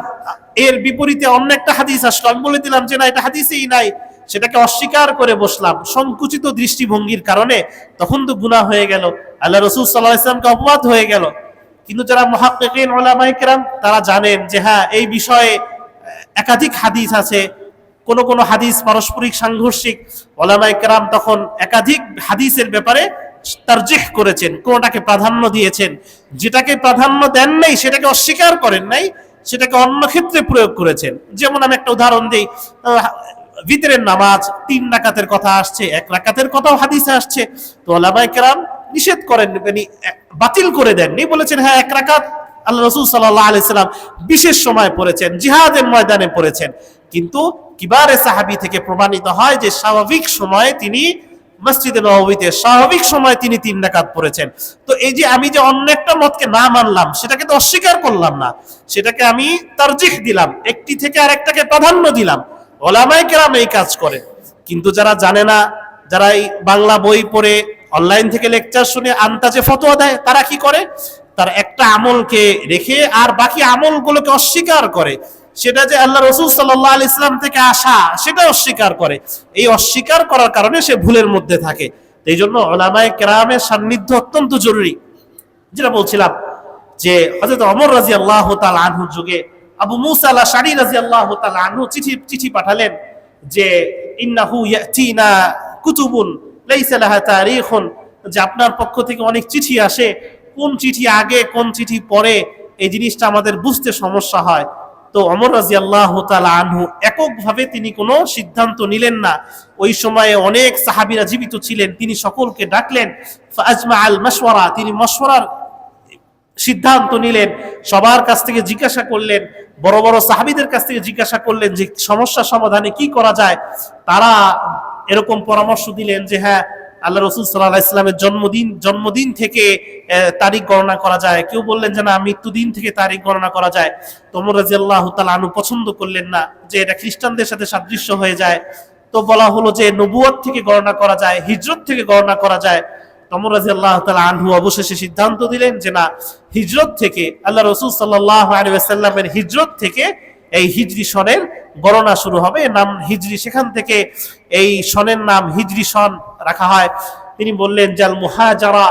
[SPEAKER 1] এর বিপরীতে অন্য একটা হাদিস আসলো, আমি বলে দিলাম যে না এটা হাদিসেই নাই, সেটাকে অস্বীকার করে বসলাম সংকুচিত দৃষ্টিভঙ্গির কারণে, তখন তো গুনাহ হয়ে গেল, আল্লাহ রাসূল সাল্লাল্লাহু আলাইহি ওয়াসাল্লামকে অপবাদ হয়ে গেল। কিন্তু যারা মুহাক্কিকিন উলামায়ে কেরাম, তারা জানেন যে হ্যাঁ এই বিষয়ে একাধিক হাদিস আছে, কোন হাদিস পারস্পরিক সাংঘর্ষিক, উলামায়ে কেরাম তখন একাধিক হাদিসের ব্যাপারে তারজিহ করেছেন, কোনটাকে প্রাধান্য দিয়েছেন, যেটাকে প্রাধান্য দেন নাই সেটাকে অস্বীকার করেন নাই, সেটাকে অন্য ক্ষেত্রে প্রয়োগ করেছেন। যেমন আমি একটা উদাহরণ দিই, ভিতরের নামাজ 3 রাকাতের কথা আসছে, 1 রাকাতের কথাও হাদিসে আসছে, তো উলামায়ে কেরাম নিষেধ করেন, মানে বাতিল করে দেননি, বলেছেন হ্যাঁ 1 রাকাত আল্লাহ রাসূল সাল্লাল্লাহু আলাইহি সাল্লাম বিশেষ সময় পড়েছেন, জিহাদের ময়দানে পড়েছেন। কিন্তু কিবারে সাহাবী থেকে প্রমাণিত হয় যে স্বাভাবিক সময়ে তিনি মসজিদে নববীতে স্বাভাবিক সময় তিনি 3 রাকাত পড়েছেন। তো এই যে আমি যে অন্য একটা মতকে না মানলাম, সেটাকে তো অস্বীকার করলাম না, সেটাকে আমি তারজিহ দিলাম, একটি থেকে আরেকটাকে প্রাধান্য দিলাম। উলামায়ে কেরাম এই কাজ করে। কিন্তু যারা জানে না, যারা এই বাংলা বই পড়ে অনলাইন থেকে লেকচার শুনে আন্তাজে ফতোয়া দেয়। তারা কি করে, তার একটা আমলকে রেখে আর বাকি আমলগুলোকে অস্বীকার করে, সেটা যে আল্লাহ রসুল সাল্লাল্লাহু আলাইহি ওয়াসাল্লাম থেকে আসা সেটা অস্বীকার করে। এই অস্বীকার করার কারণে সে ভুলের মধ্যে থাকে। এই জন্য উলামায়ে কেরামের সান্নিধ্য অত্যন্ত জরুরি। যেটা বলছিলাম যে হযরত ওমর রাদিয়াল্লাহু তাআলা আনহুর যুগে আবু মুসা আল আশআরী রাদিয়াল্লাহু তাআলা আনহু চিঠি পাঠালেন যে ইন্নাহু ইয়াতিনা কুতুবুন লাইসা লাহা তারিখুন, যে আপনার পক্ষ থেকে অনেক চিঠি আসে, কোন চিঠি আগে কোন চিঠি পরে এই জিনিসটা আমাদের বুঝতে সমস্যা হয়। তো ওমর রাদিয়াল্লাহু তাআলা আনহু এককভাবে তিনি কোনো সিদ্ধান্ত নিলেন না। ওই সময়ে অনেক সাহাবীরা জীবিত ছিলেন, তিনি সকলকে ডাকলেন, ফাআজমা আল মাশওয়ারা, তিনি মশওয়ারার সিদ্ধান্ত নিলেন, সবার কাছ থেকে জিজ্ঞাসা করলেন, বড় বড় সাহাবীদের কাছ থেকে জিজ্ঞাসা করলেন যে সমস্যা সমাধানে কি করা যায়। তারা এরকম পরামর্শ দিলেন যে হ্যাঁ, আল্লাহ রসুল সাল্লাল্লাহু আলাইহি ওয়াসাল্লামের জন্মদিন থেকে তারিখ গণনা করা যায়। কেউ বললেন যে না, মৃত্যুদিন থেকে তারিখ গণনা করা যায়। তো ওমর রাদিয়াল্লাহু তাআলা আনহু পছন্দ করলেন না, যে এটা খ্রিস্টানদের সাথে সাদৃশ্য হয়ে যায়। তো বলা হলো যে নবুয়ত থেকে গণনা করা যায়, হিজরত থেকে গণনা করা যায়। ওমর রাদিয়াল্লাহু তাআলা আনহু অবশেষে সিদ্ধান্ত দিলেন যে না, হিজরত থেকে, আল্লাহ রাসূল সাল্লাল্লাহু আলাইহি ওয়াসাল্লামের হিজরত থেকে এই হিজরি সনের গণনা শুরু হবে। নাম হিজরি, সেখান থেকে এই সনের নাম হিজরি সন রাখা হয়। তিনি বললেন জাল মুহাজারা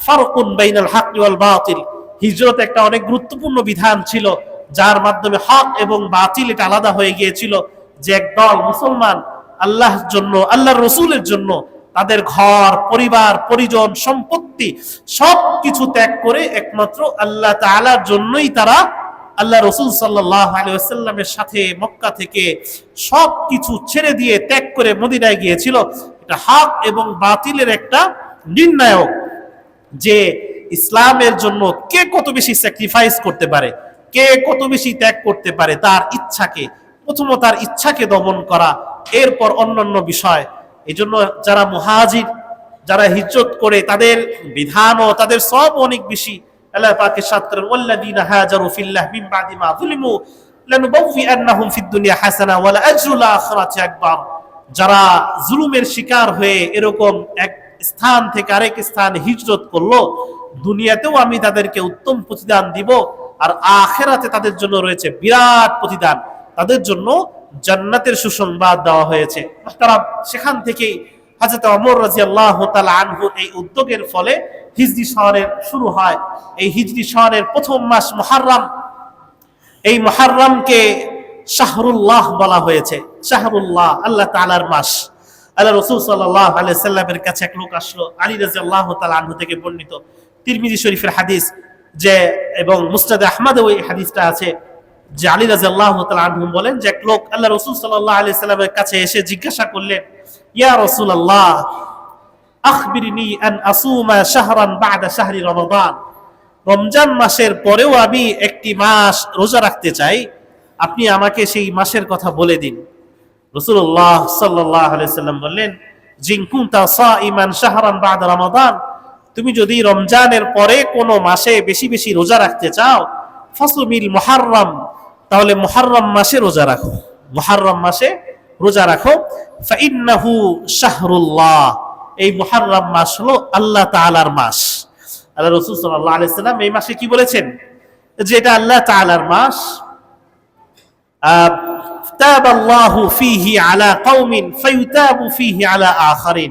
[SPEAKER 1] ফারকুন বাইনাল হক ওয়াল বাতিল, হিজরত একটা অনেক গুরুত্বপূর্ণ বিধান ছিল, যার মাধ্যমে হক এবং বাতিল এটা আলাদা হয়ে গিয়েছিল। যে একদল মুসলমান আল্লাহর জন্য, আল্লাহর রাসূলের জন্য তাদের ঘর পরিবার পরিজন সম্পত্তি সবকিছু ত্যাগ করে একমাত্র আল্লাহ তাআলার জন্যই তারা আল্লাহ রসুল সাল্লাল্লাহু আলাইহি ওয়াসাল্লামের সাথে মক্কা থেকে সবকিছু ছেড়ে দিয়ে ত্যাগ করে মদিনায় গিয়েছিল। এটা হক এবং বাতিলের একটা নির্ণায়ক, যে ইসলামের জন্য কে কত বেশি স্যাক্রিফাইস করতে পারে, কে কত বেশি ত্যাগ করতে পারে, তার ইচ্ছাকে, প্রথমত তার ইচ্ছাকে দমন করা, এরপর অন্যান্য বিষয়। এই জন্য যারা মুহাজির, যারা হিজরত করে, তাদের বিধানও তাদের সব অনেক বেশি। আল্লাহ পাকের সাথ করেন ওয়াল্লাযীনা হাজারু ফিল্লাহ মিন বাদি মা যুলিমু লানুবাউইআন্নাহুম ফিদ দুনিয়া হাসানা ওয়া লাআজরুল আখিরাতি আকবার। যারা জুলুমের শিকার হয়ে এরকম এক স্থান থেকে আরেক স্থানে হিজরত করলো, দুনিয়াতেও আমি তাদেরকে উত্তম প্রতিদান দিব, আর আখিরাতে তাদের জন্য রয়েছে বিরাট প্রতিদান, তাদের জন্য জান্নাতের সুসংবাদ দেওয়া হয়েছে। মুহতারাম, সেখান থেকেই হযরত ওমর রাদিয়াল্লাহু তাআলা আনহু এই উদ্যোগের ফলে হিজরি শহরের শুরু হয়। এই হিজরি শহরের প্রথম মাস মুহররম, এই মুহররমকে শাহরুল্লাহ বলা হয়েছে। শাহরুল্লাহ, আল্লাহ তাআলার মাস। আল্লাহ রাসূল সাল্লাল্লাহু আলাইহি ওয়াসাল্লামের কাছে এক লোক আসলো, আলী রাদিয়াল্লাহু তাআলা আনহু থেকে বর্ণিত, তিরমিজি শরীফের হাদিস, যে এবং মুসনাদে আহমদে ওই হাদিসটা আছে, যে আলী রাদিয়াল্লাহু তাআলা আনহু বলেন যে এক লোক আল্লাহ রাসূল সাল্লাল্লাহু আলাইহি ওয়াসাল্লামের কাছে এসে জিজ্ঞাসা করলেন, ইয়া রাসূলুল্লাহ আখবিরনি আন আসুমা শাহরান বা'দা শাহরি রমাদান, রমজান মাসের পরেও আমি একটি মাস রোজা রাখতে চাই, আপনি আমাকে সেই মাসের কথা বলে দিন। রাসূলুল্লাহ সাল্লাল্লাহু আলাইহি ওয়াসাল্লাম বললেন, জিন কুনতা সাইমান শাহরান বা'দা রমাদান, তুমি যদি রমজানের পরে কোনো মাসে বেশি বেশি রোজা রাখতে চাও, ফাসুমিল মুহররম, তাহলে মুহররম মাসে রোজা রাখো, মুহররম মাসে রোজা রাখো। ফাইন্নাহু শাহরুল্লাহ, এই মুহররম মাস হলো আল্লাহ তাআলার মাস। আল্লাহ রাসূল সাল্লাল্লাহু আলাইহি ওয়াসাল্লাম এই মাসে কি বলেছেন, যে এটা আল্লাহ তাআলার মাস। তাবাল্লাহু ফীহি আলা কওমিন ফায়ুতাবু ফীহি আলা আখারিন,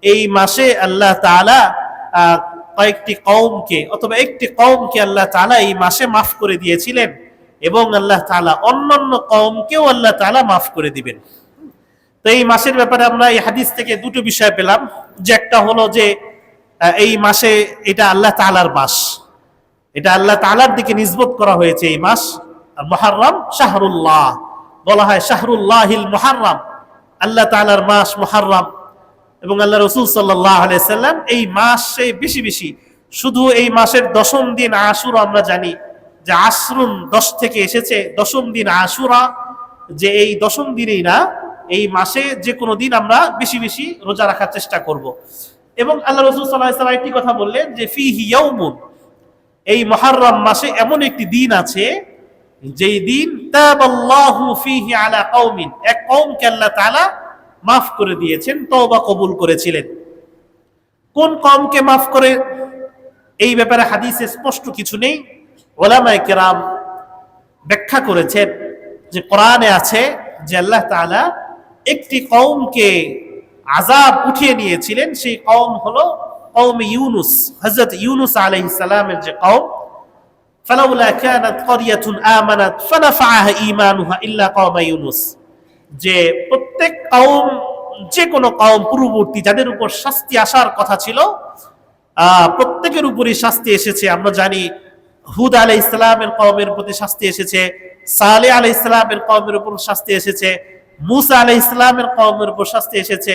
[SPEAKER 1] এই মাসে আল্লাহ তাআলা কয়েকটি কওমকে অথবা একটি কওমকে আল্লাহ তাআলা এই মাসে মাফ করে দিয়েছিলেন, এবং আল্লাহ তাআলা অন্যান্য কওমকেও আল্লাহ তাআলা মাফ করে দিবেন। তো এই মাসের ব্যাপারে আমরা এই হাদিস থেকে দুটো বিষয় পেলাম, যে একটা হলো যে এই মাসে এটা আল্লাহ তাআলার মাস, এটা আল্লাহ তাআলার দিকে নিসবত করা হয়েছে এই মাস। আর মুহররম শাহরুল্লাহ বলা হয়, শাহরুল্লাহিল মুহররম, আল্লাহ তাআলার মাস মুহররম। এবং আল্লাহ রাসূল সাল্লাল্লাহু আলাইহি ওয়াসাল্লাম এই মাসে বেশি বেশি, শুধু এই মাসের দশম দিন আশুরা, আমরা জানি যে আশরুন 10 থেকে এসেছে, দশম দিন আশুরা, যে এই দশম দিনেই না, এই মাসে যে কোনো দিন আমরা বেশি বেশি রোজা রাখার চেষ্টা করব। এবং আল্লাহ রাসূল সাল্লাল্লাহু আলাইহি ওয়াসাল্লাম একটি কথা বললেন যে ফীহি ইয়াউমুন, এই মুহররম মাসে এমন একটি দিন আছে যেই দিন তাবাল্লাহু ফীহি আলা কওমিন, এক কওমকে আল্লাহ তাআলা মাফ করে দিয়েছেন, তওবা কবুল করেছিলেন। কোন কওমকে মাফ করে এই ব্যাপারে হাদিসে স্পষ্ট কিছু নেই। উলামায়ে কেরাম ব্যাখ্যা করেছেন যে কোরআনে আছে যে আল্লাহ তাআলা একটি কওমকে আযাব উঠিয়ে নিয়েছিলেন, সেই কওম হলো কওম ইউনুস, হযরত ইউনুস আলাইহিস সালামের যে কওম। ফালাউলা কানাত ক্বরিয়াতুন আমানাত ফানাফাআহা ঈমানুহা ইল্লা কওমা ইউনুস, যে প্রত্যেক কওম, যে কোনো কওম পূর্ববর্তী যাদের উপর শাস্তি আসার কথা ছিল, প্রত্যেকের উপরই শাস্তি এসেছে। আমরা জানি হুদ আলাইহিস সালামের কওমের প্রতি শাস্তি এসেছে, সালেহ আলাইহিস সালামের কওমের উপর শাস্তি এসেছে, মূসা আলাইহিস সালামের কওমের উপর শাস্তি এসেছে।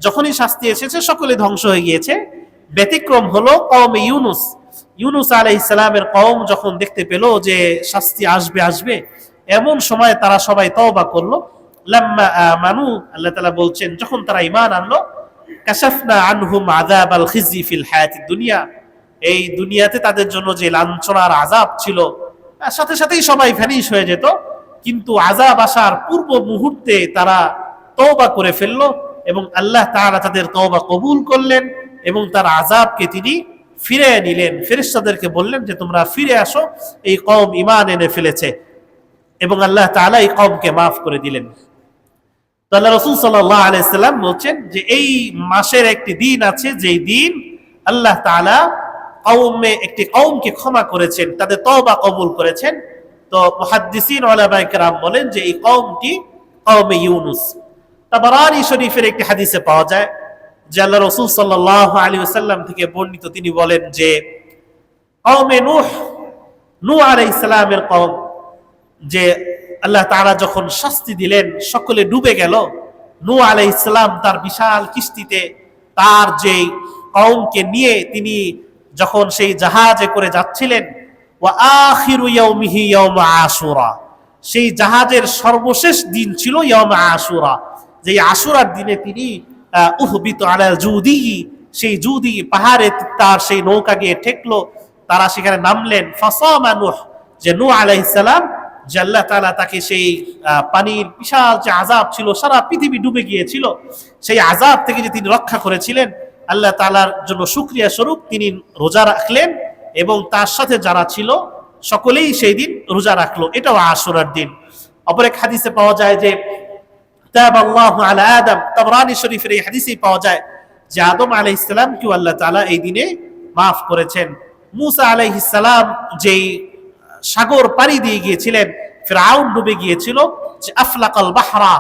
[SPEAKER 1] যখনই শাস্তি এসেছে সকলে ধ্বংস হয়ে গিয়েছে। ব্যতিক্রম হলো কওম ইউনুস। ইউনুস আলাইহিস সালামের কওম যখন দেখতে পেল যে শাস্তি আসবে, এমন সময় তারা সবাই তওবা করলো। লাম্মা আমানু, আল্লাহ তাআলা বলছেন যখন তারা ঈমান আনলো, কাশাফনা আনহুম আযাবাল খিজি ফিল হায়াতিদ দুনিয়া, এই দুনিয়াতে তাদের জন্য যে লাঞ্ছনার আযাব ছিল সাথে সাথেই সবাই ভ্যানিশ হয়ে যেত, কিন্তু আযাব আসার পূর্ব মুহূর্তে তারা তওবা করে ফেললো এবং আল্লাহ তাআলা তাদের তওবা কবুল করলেন এবং তার আযাবকে তিনি ফিরে নিলেন। ফেরেশতাদেরকে বললেন যে তোমরা ফিরে আসো, এই কওম ঈমান এনে ফেলেছে, এবং আল্লাহ তাআলা এই কওমকে মাফ করে দিলেন। তো আল্লাহ রাসূল সাল্লাল্লাহু আলাইহি সাল্লাম বলছেন যে এই মাসের একটি দিন আছে, যেই দিন আল্লাহ তাআলা একটি কওমকে ক্ষমা করেছেন, তাদের তওবা কবুল করেছেন। তো মুহাদ্দিসিন উলামায়ে কেরাম বলেন যে এই কওমটি কওমে ইউনুস। তাবারানী শরীফের একটি হাদিসে পাওয়া যায় যে আল্লাহ রাসূল সাল্লাল্লাহু আলাইহি ওয়াসাল্লাম থেকে বর্ণিত, তিনি বলেন যে কওমে নূহ আলাইহিস সালামের কওম, যে আল্লাহ তাআলা যখন শাস্তি দিলেন সকলে ডুবে গেল, নূহ আলাইহিস সালাম তার বিশাল কিস্তিতে তার যে কওমকে নিয়ে তিনি যখন সেই জাহাজে করে যাচ্ছিলেন, ওয়া আখিরু ইয়াউমিহি ইয়াউম আশুরা, সেই জাহাজের সর্বশেষ দিন ছিল ইয়াউম আশুরা, যে আশুরার দিনে তিনি উহবিতু আলা জুদি, সেই জুদি পাহাড়ে তার সেই নৌকা গিয়ে ঠেকলো, তারা সেখানে নামলেন। ফাসামা নূহ, যে নূহ আলাইহিস সালাম, যে আল্লাহ তাআলা তাকে সেই পানির বিশাল যে আযাব ছিল, সারা পৃথিবী ডুবে গিয়েছিল, সেই আযাব থেকে যে তিনি রক্ষা করেছিলেন, আল্লাহ তাআলার জন্য শুকরিয়া স্বরূপ তিনি রোজা রাখলেন এবং তার সাথে যারা ছিল সকলেই সেই দিন রোজা রাখলো। এটাও আশুরার দিন। অপর এক হাদিসে পাওয়া যায় যে তাবাল্লাহু আলা আদম, তাবরানী শরীফের এই হাদিসেই পাওয়া যায় যে আদম আলাইহিস সালামকে আল্লাহ তাআলা এই দিনে মাফ করেছেন। মূসা আলাইহিস সালাম যেই সাগর পাড়ি দিয়ে গিয়েছিলেন, ফিরআউন ডুবে গিয়েছিল, যে আফলাকাল বাহরা,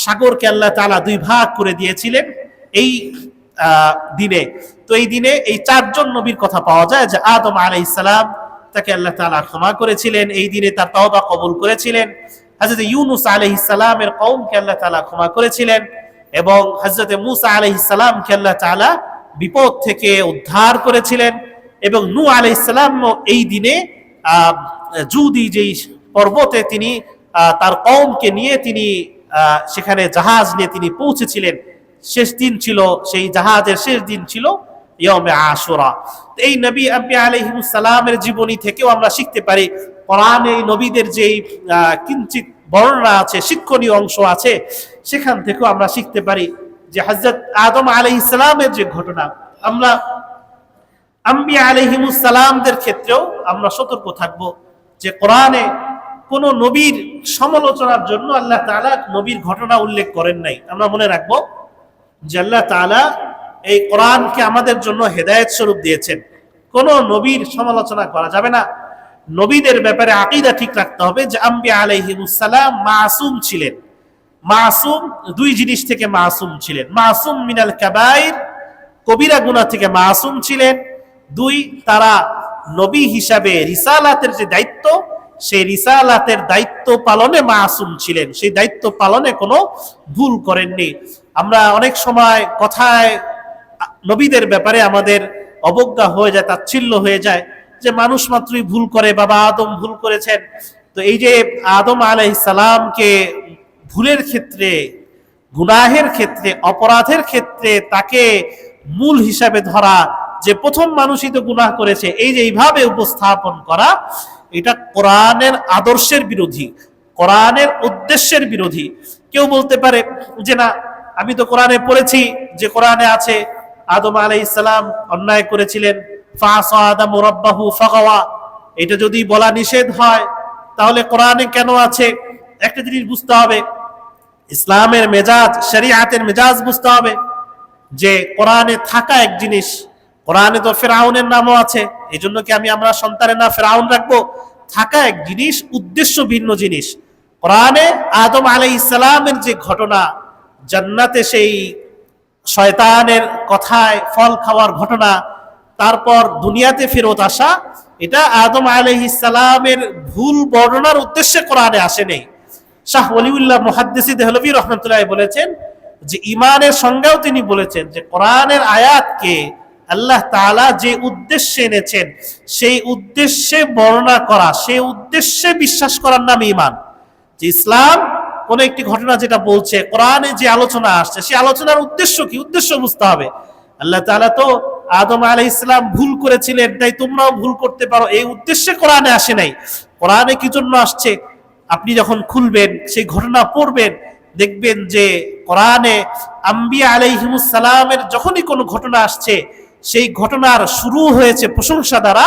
[SPEAKER 1] সাগরকে আল্লাহ তাআলা দুই ভাগ করে দিয়েছিলেন এই দিনে। তো এই দিনে এই চারজন নবীর কথা পাওয়া যায় যে আদম আলাইহিস সালাম, তাকে আল্লাহ তাআলা ক্ষমা করেছিলেন, এই দিনে তার তওবা কবুল করেছিলেন। হযরত ইউনুস আলাইহিস সালামের কওমকে আল্লাহ তাআলা ক্ষমা করেছিলেন এবং হযরত মূসা আলাইহিস সালামকে আল্লাহ তাআলা বিপদ থেকে উদ্ধার করেছিলেন। এবং নূহ আলাইহিস সালাম এই দিনে জুদি যেই পর্বতে তিনি তার কওমকে নিয়ে তিনি সেখানে জাহাজ নিয়ে তিনি পৌঁছেছিলেন, শেষ দিন ছিল, সেই জাহাজের শেষ দিন ছিল ইয়াউমে আশুরা। এই নবী আলাইহিস সালামের জীবনী থেকেও আমরা শিখতে পারি, কোরআনে এই নবীদের যেই কিঞ্চিত বর্ণনা আছে, শিক্ষণীয় অংশ আছে, সেখান থেকেও আমরা শিখতে পারি যে হযরত আদম আলাইহিস সালামের যে ঘটনা, আমরা আম্বিয়া আলাইহিমুস সালামদের ক্ষেত্রেও আমরা সতর্ক থাকব যে কোরআনে কোন নবীর সমালোচনার জন্য আল্লাহ তাআলা নবীর ঘটনা উল্লেখ করেন নাই। আমরা মনে রাখব যে আল্লাহ তাআলা এই কোরআনকে আমাদের জন্য হেদায়েত স্বরূপ দিয়েছেন। কোন নবীর সমালোচনা করা যাবে না। নবীদের ব্যাপারে আকীদা ঠিক রাখতে হবে যে আম্বিয়া আলাইহিমুস সালাম মাসুম ছিলেন। মাসুম দুই জিনিস থেকে মাসুম ছিলেন, মাসুম মিনাল কাবাইর, কবিরা গুনাহ থেকে মাসুম ছিলেন। দুই, তারা নবী হিসাবে রিসালাতের যে দায়িত্ব, সেই রিসালাতের দায়িত্ব পালনে মাসুম ছিলেন, সেই দায়িত্ব পালনে কোনো ভুল করেননি। আমরা অনেক সময় কথায় নবীদের ব্যাপারে আমাদের অবজ্ঞা হয়ে যায়, তাচ্ছিল্য হয়ে যায় যে মানুষ মাত্রই ভুল করে, বাবা আদম ভুল করেছেন। তো এই যে আদম আলাইহিস সালামকে ভুলের ক্ষেত্রে, গুনাহের ক্ষেত্রে, অপরাধের ক্ষেত্রে তাকে মূল হিসাবে ধরা, যে প্রথম মানুষই তো গুনাহ করেছে, এই যে এইভাবে উপস্থাপন করা, এটা কোরআনের আদর্শের বিরোধী, কোরআনের উদ্দেশ্যের বিরোধী। কেউ বলতে পারে যে না, আমি তো কোরআনে পড়েছি যে কোরআনে আছে আদম আলাইহিস সালাম অন্যায় করেছিলেন, ফাসা আদামু রাব্বাহু ফাগাওয়া, এটা যদি বলা নিষেধ হয় তাহলে কোরআনে কেন আছে? একটা জিনিস বুঝতে হবে, ইসলামের মেজাজ, শরীয়তের মেজাজ বুঝতে হবে যে কোরআনে থাকা এক জিনিস। কোরআনে তো ফেরাউনের নামও আছে, এই জন্য কি আমরা সন্তানের নাম ফেরাউন রাখবো? থাকা এক জিনিস, উদ্দেশ্য ভিন্ন জিনিস। কোরআনে আদম আলাইহিস সালামের যে ঘটনা, জান্নাতে সেই শয়তানের কথায় ফল খাওয়ার ঘটনা, তারপর দুনিয়াতে ফেরত আসা, এটা আদম আলাইহিস সালামের ভুল বর্ণনার উদ্দেশ্যে কোরআনে আসে নেই। শাহ ওলিউল্লাহ মুহাদ্দিস দেহলভী রাহমাতুল্লাহ বলেছেন যে ইমানের সংজ্ঞাও তিনি বলেছেন যে কোরআনের আয়াতকে আল্লাহ তাআলা যে উদ্দেশ্যে এনেছেন সেই উদ্দেশ্যে বর্ণনা করা, সেই উদ্দেশ্যে বিশ্বাস করার নাম ঈমান। যে ইসলাম কোন একটি ঘটনা যেটা বলছে, কোরআনে যে আলোচনা আসছে সেই আলোচনার উদ্দেশ্য কি, উদ্দেশ্য বুঝতে হবে। আল্লাহ তাআলা তো আদম আলাইহিস সালাম ভুল করেছিলেন তাই তোমরাও ভুল করতে পারো, এই উদ্দেশ্যে কোরআনে আসে নাই। কোরআনে কি জন্য আসছে? আপনি যখন খুলবেন সেই ঘটনা পড়বেন, দেখবেন যে কোরআনে আম্বিয়া আলাইহিমুস সালামের যখনই কোনো ঘটনা আসছে সেই ঘটনার শুরু হয়েছে প্রশংসা দ্বারা,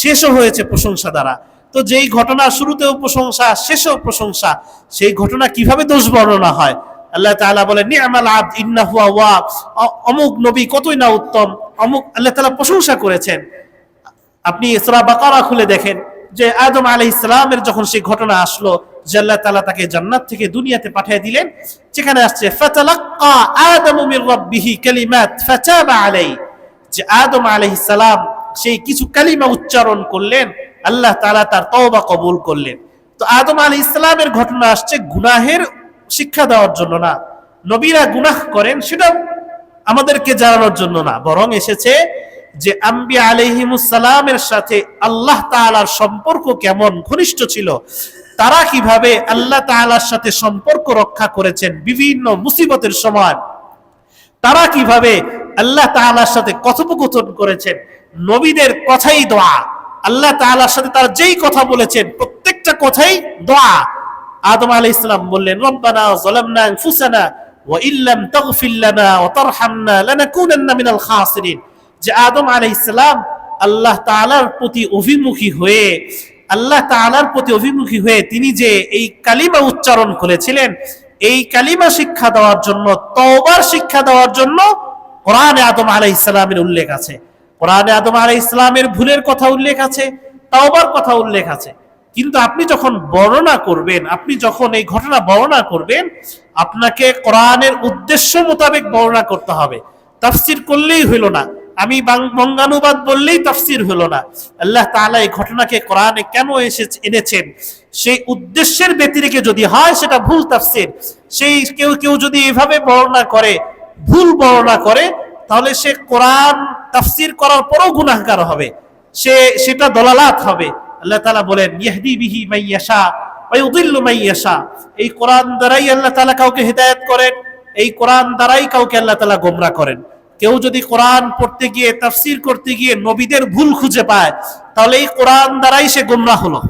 [SPEAKER 1] শেষও হয়েছে প্রশংসা দ্বারা। তো যেই ঘটনা শুরুতেও প্রশংসা, শেষেও প্রশংসা, সেই ঘটনা কিভাবে দোষ বর্ণনা হয়? আল্লাহ তাআলা বলেন নি'মাল আবদ ইন্নাহু আওয়াব, অমুক নবী কতই না উত্তম, অমুক আল্লাহ তাআলা প্রশংসা করেছেন। আপনি সূরা বাকারা খুলে দেখেন যে আদম আলাইহিস সালামের যখন সেই ঘটনা আসলো যে আল্লাহ তাআলা তাকে জান্নাত থেকে দুনিয়াতে পাঠিয়ে দিলেন, যেখানে আসছে ফাতালাক্কা আদামু মির রাব্বিহি কালিমাত ফাতাবা আলাইহি, যে আদম আলাইহিস সালাম সেই কিছু কালিমা উচ্চারণ করলেন, আল্লাহ তাআলা তার তওবা কবুল করলেন। তো আদম আলাইহিস সালামের ঘটনা আসছে গুনাহের শিক্ষা দেওয়ার জন্য না, নবীরা গুনাহ করেন সেটা আমাদেরকে জানানোর জন্য না, বরং এসেছে যে আম্বিয়া আলাইহিমুস সালামের সাথে আল্লাহ তাআলার সম্পর্ক কেমন ঘনিষ্ঠ ছিল, তারা কিভাবে আল্লাহ তাআলার সাথে সম্পর্ক রক্ষা করেছেন বিভিন্ন মুসিবতের সময়, তারা কিভাবে আল্লাহ তাআলার সাথে কথোপকথন করেছেন। নবীদের কথাই দোয়া, আল্লাহ তাআলার সাথে তারা যেই কথা বলেছেন প্রত্যেকটা কথাই দোয়া। আদম আলাইহিস সালাম বললেন রব্বানা যালামনা আনফুসানা ওয়া ইল্লাম তাগফির লানা ওয়া তারহামনা লানাকুনান্না মিনাল খাসিরিন, যে আদম আলাইহিস সালাম আল্লাহ তাআলার প্রতি অভিমুখী হয়ে, আল্লাহ তাআলার প্রতি অভিমুখী হয়ে তিনি যে এই কালিমা উচ্চারণ করেছিলেন, এই কালিমা শিক্ষা দেওয়ার জন্য, তওবার শিক্ষা দেওয়ার জন্য কোরআনে আদম আলাইহিস সালামের উল্লেখ আছে। কোরআনে আদম আলাইহিস সালামের ভুলের কথা উল্লেখ আছে, তওবার কথা উল্লেখ আছে। কিন্তু আপনি যখন বর্ণনা করবেন, আপনি যখন এই ঘটনা বর্ণনা করবেন, আপনাকে কোরআনের উদ্দেশ্য মোতাবেক বর্ণনা করতে হবে। তাফসীর করলেই হইল না, আমি বঙ্গানুবাদ বললেই তাফসীর হলো না। আল্লাহ তাআলা এই ঘটনাকে কোরআনে কেন এনেছেন সেই উদ্দেশ্যের ব্যতিরেকে যদি হয় সেটা ভুল তাফসীর। সেই কেউ যদি এভাবে বর্ণনা করে, ভুল বর্ণনা করে, তাহলে সে কোরআন তাফসীর করার পরও গুনাহগার হবে, সেটা দলালাত হবে। আল্লাহ তাআলা বলেন ইয়াহদি বিহি মান ইয়াশা ওয়া ইউদিল্লু মান ইয়াশা, এই কোরআন দ্বারাই আল্লাহ তাআলা কাউকে হিদায়াত করেন, এই কোরআন দ্বারাই কাউকে আল্লাহ তাআলা গোমরাহ করেন। কেউ যদি কোরআন পড়তে গিয়ে, তাফসীর করতে গিয়ে নবীদের ভুল খুঁজে পায়, তাহলে এই কোরআন দ্বারাই সে গোমরাহ হলো।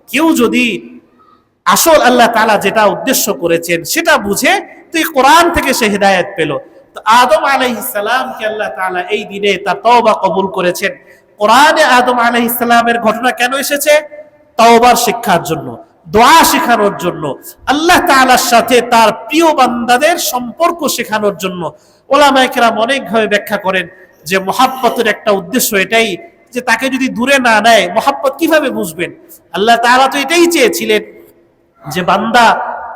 [SPEAKER 1] কেউ যদি আসল আল্লাহ তাআলা যেটা উদ্দেশ্য করেছেন সেটা বুঝে, তো এই কোরআন থেকে সে হিদায়াত পেল। তো আদম আলাইহিস সালামকে আল্লাহ তাআলা এই দিনে তার তওবা কবুল করেছেন। কোরআনে আদম আলাইহিস সালামের ঘটনা কেন এসেছে? তওবার শিক্ষার জন্য, দোয়া শেখানোর জন্য, আল্লাহ তাআলার সাথে তার প্রিয় বান্দাদের সম্পর্ক শেখানোর জন্য। ওলামায়ে কেরাম অনেকভাবে ব্যাখ্যা করেন যে মুহাব্বতের একটা উদ্দেশ্য এটাই যে তাকে যদি দূরে না নেয় মুহাব্বত কিভাবে বুঝবেন? আল্লাহ তাআলা তো এটাই চেয়েছিলেন যে বান্দা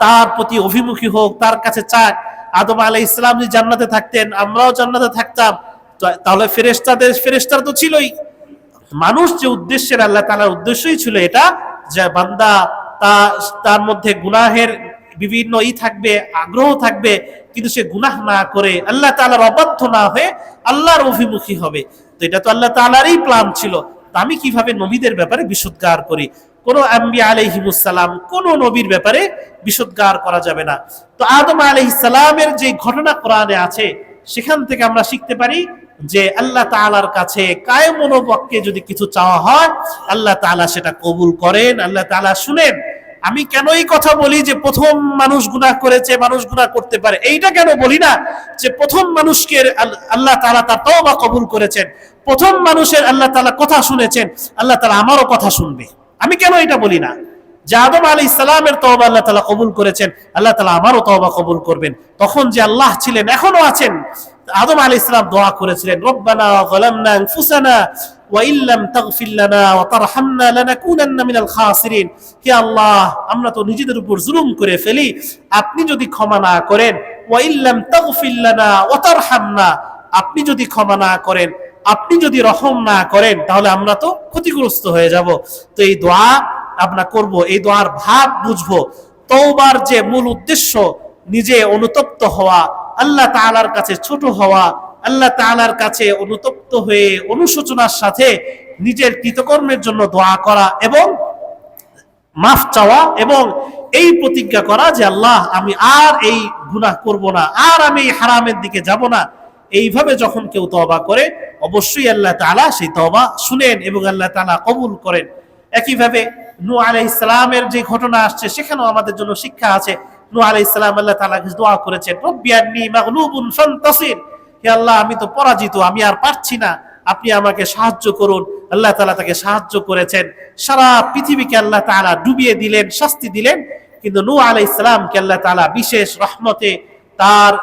[SPEAKER 1] তার প্রতি অভিমুখী হোক, তার কাছে চায়। আদম আলাইহিস সালাম যদি জান্নাতে থাকতেন, আমরাও জান্নাতে থাকতাম, তাহলে ফেরেশতারা তো ছিলই। মানুষ যে উদ্দেশ্যের, আল্লাহ তাআলার উদ্দেশ্যই ছিল এটা যে বান্দা তার মধ্যে গুনাহের বিভিন্ন থাকবে, আগ্রহ থাকবে, কিন্তু সে গুনাহ না করে আল্লাহ তাআলার অবাধ্য না হয়ে আল্লাহর অভিমুখী হবে। তো এটা তো আল্লাহ তাআলারই প্ল্যান ছিল। তো আমি কিভাবে নবীদের ব্যাপারে বিশুদ্ধগার করি? কোন আম্বিয়া আলাইহিমুস সালাম, কোন নবীর ব্যাপারে বিশুদ্ধগার করা যাবে না। তো আদম আলাইহিস সালামের যে ঘটনা কোরআনে আছে সেখান থেকে আমরা শিখতে পারি যে আল্লাহ তাআলার কাছে কায়ে মনোবাক্যে যদি কিছু চাওয়া হয় আল্লাহ তাআলা সেটা কবুল করেন, আল্লাহ তাআলা শুনেন।
[SPEAKER 2] আমি কেন এই কথা বলি যে প্রথম মানুষ গুনাহ করেছে, মানুষ গুনাহ করতে পারে, এইটা কেন বলি না যে প্রথম মানুষকে আল্লাহ তাআলা তার তওবা কবুল করেছেন, প্রথম মানুষের আল্লাহ তাআলা কথা শুনেছেন, আল্লাহ তাআলা আমারও কথা শুনবে। আমি কেন এটা বলি না যে আদম আলাইহিস সালামের তওবা আল্লাহ তাআলা কবুল করেছেন, আল্লাহ তাআলা আমারও তওবা কবুল করবেন। তখন যে আল্লাহ ছিলেন, এখনো আছেন। আদম আলাইহিস সালাম দোয়া করেছিলেন, রব্বানা যালামনা আনফুসানা ওয়া ইল্লাম তাগফির লানা ওয়া তারহামনা লানাকুনান্না মিনাল খাসিরিন। হে আল্লাহ, আমরা তো নিজেদের উপর জুলুম করে ফেলি, আপনি যদি ক্ষমা না করেন, ওয়া ইল্লাম তাগফির লানা ওয়া তারহামনা, আপনি যদি ক্ষমা না করেন, আপনি যদি রহম না করেন, তাহলে আমরা তো ক্ষতিগ্রস্ত হয়ে যাব। তো এই দোয়া আমরা করব, এই দোয়ার ভাব বুঝবো। তওবার যে মূল উদ্দেশ্য, নিজে অনুতপ্ত হওয়া, আল্লাহ তাআলার কাছে ছোট হওয়া, আল্লাহ তাআলার কাছে অনুতপ্ত হয়ে অনুশোচনার সাথে নিজের কৃতকর্মের জন্য দোয়া করা এবং মাফ চাওয়া, এবং এই প্রতিজ্ঞা করা যে আল্লাহ, আমি আর এই গুনাহ করব না, আর আমি হারামের দিকে যাব না। এইভাবে যখন কেউ তওবা করে, অবশ্যই আল্লাহ তাআলা সেই তওবা শুনেন এবং আল্লাহ তাআলা কবুল করেন। একইভাবে নূহ আলাইহিস সালামের যে ঘটনা আসছে, সেখানেও আমাদের জন্য শিক্ষা আছে। নূহ আলাইহিস সালাম আল্লাহ তাআলাকে দোয়া করেছেন, রব্বি আন্নী মাগলুবুন ফান্তাসির, হে আল্লাহ, আমি তো পরাজিত, আমি আর পারছি না, আপনি আমাকে সাহায্য করুন। আল্লাহ তাআলা তাকে সাহায্য করেছেন, সারা পৃথিবীকে আল্লাহ তাআলা ডুবিয়ে দিলেন, শাস্তি দিলেন। কিন্তু নূহ আলাইহিস সালামকে আল্লাহ তাআলা বিশেষ রহমতে, তার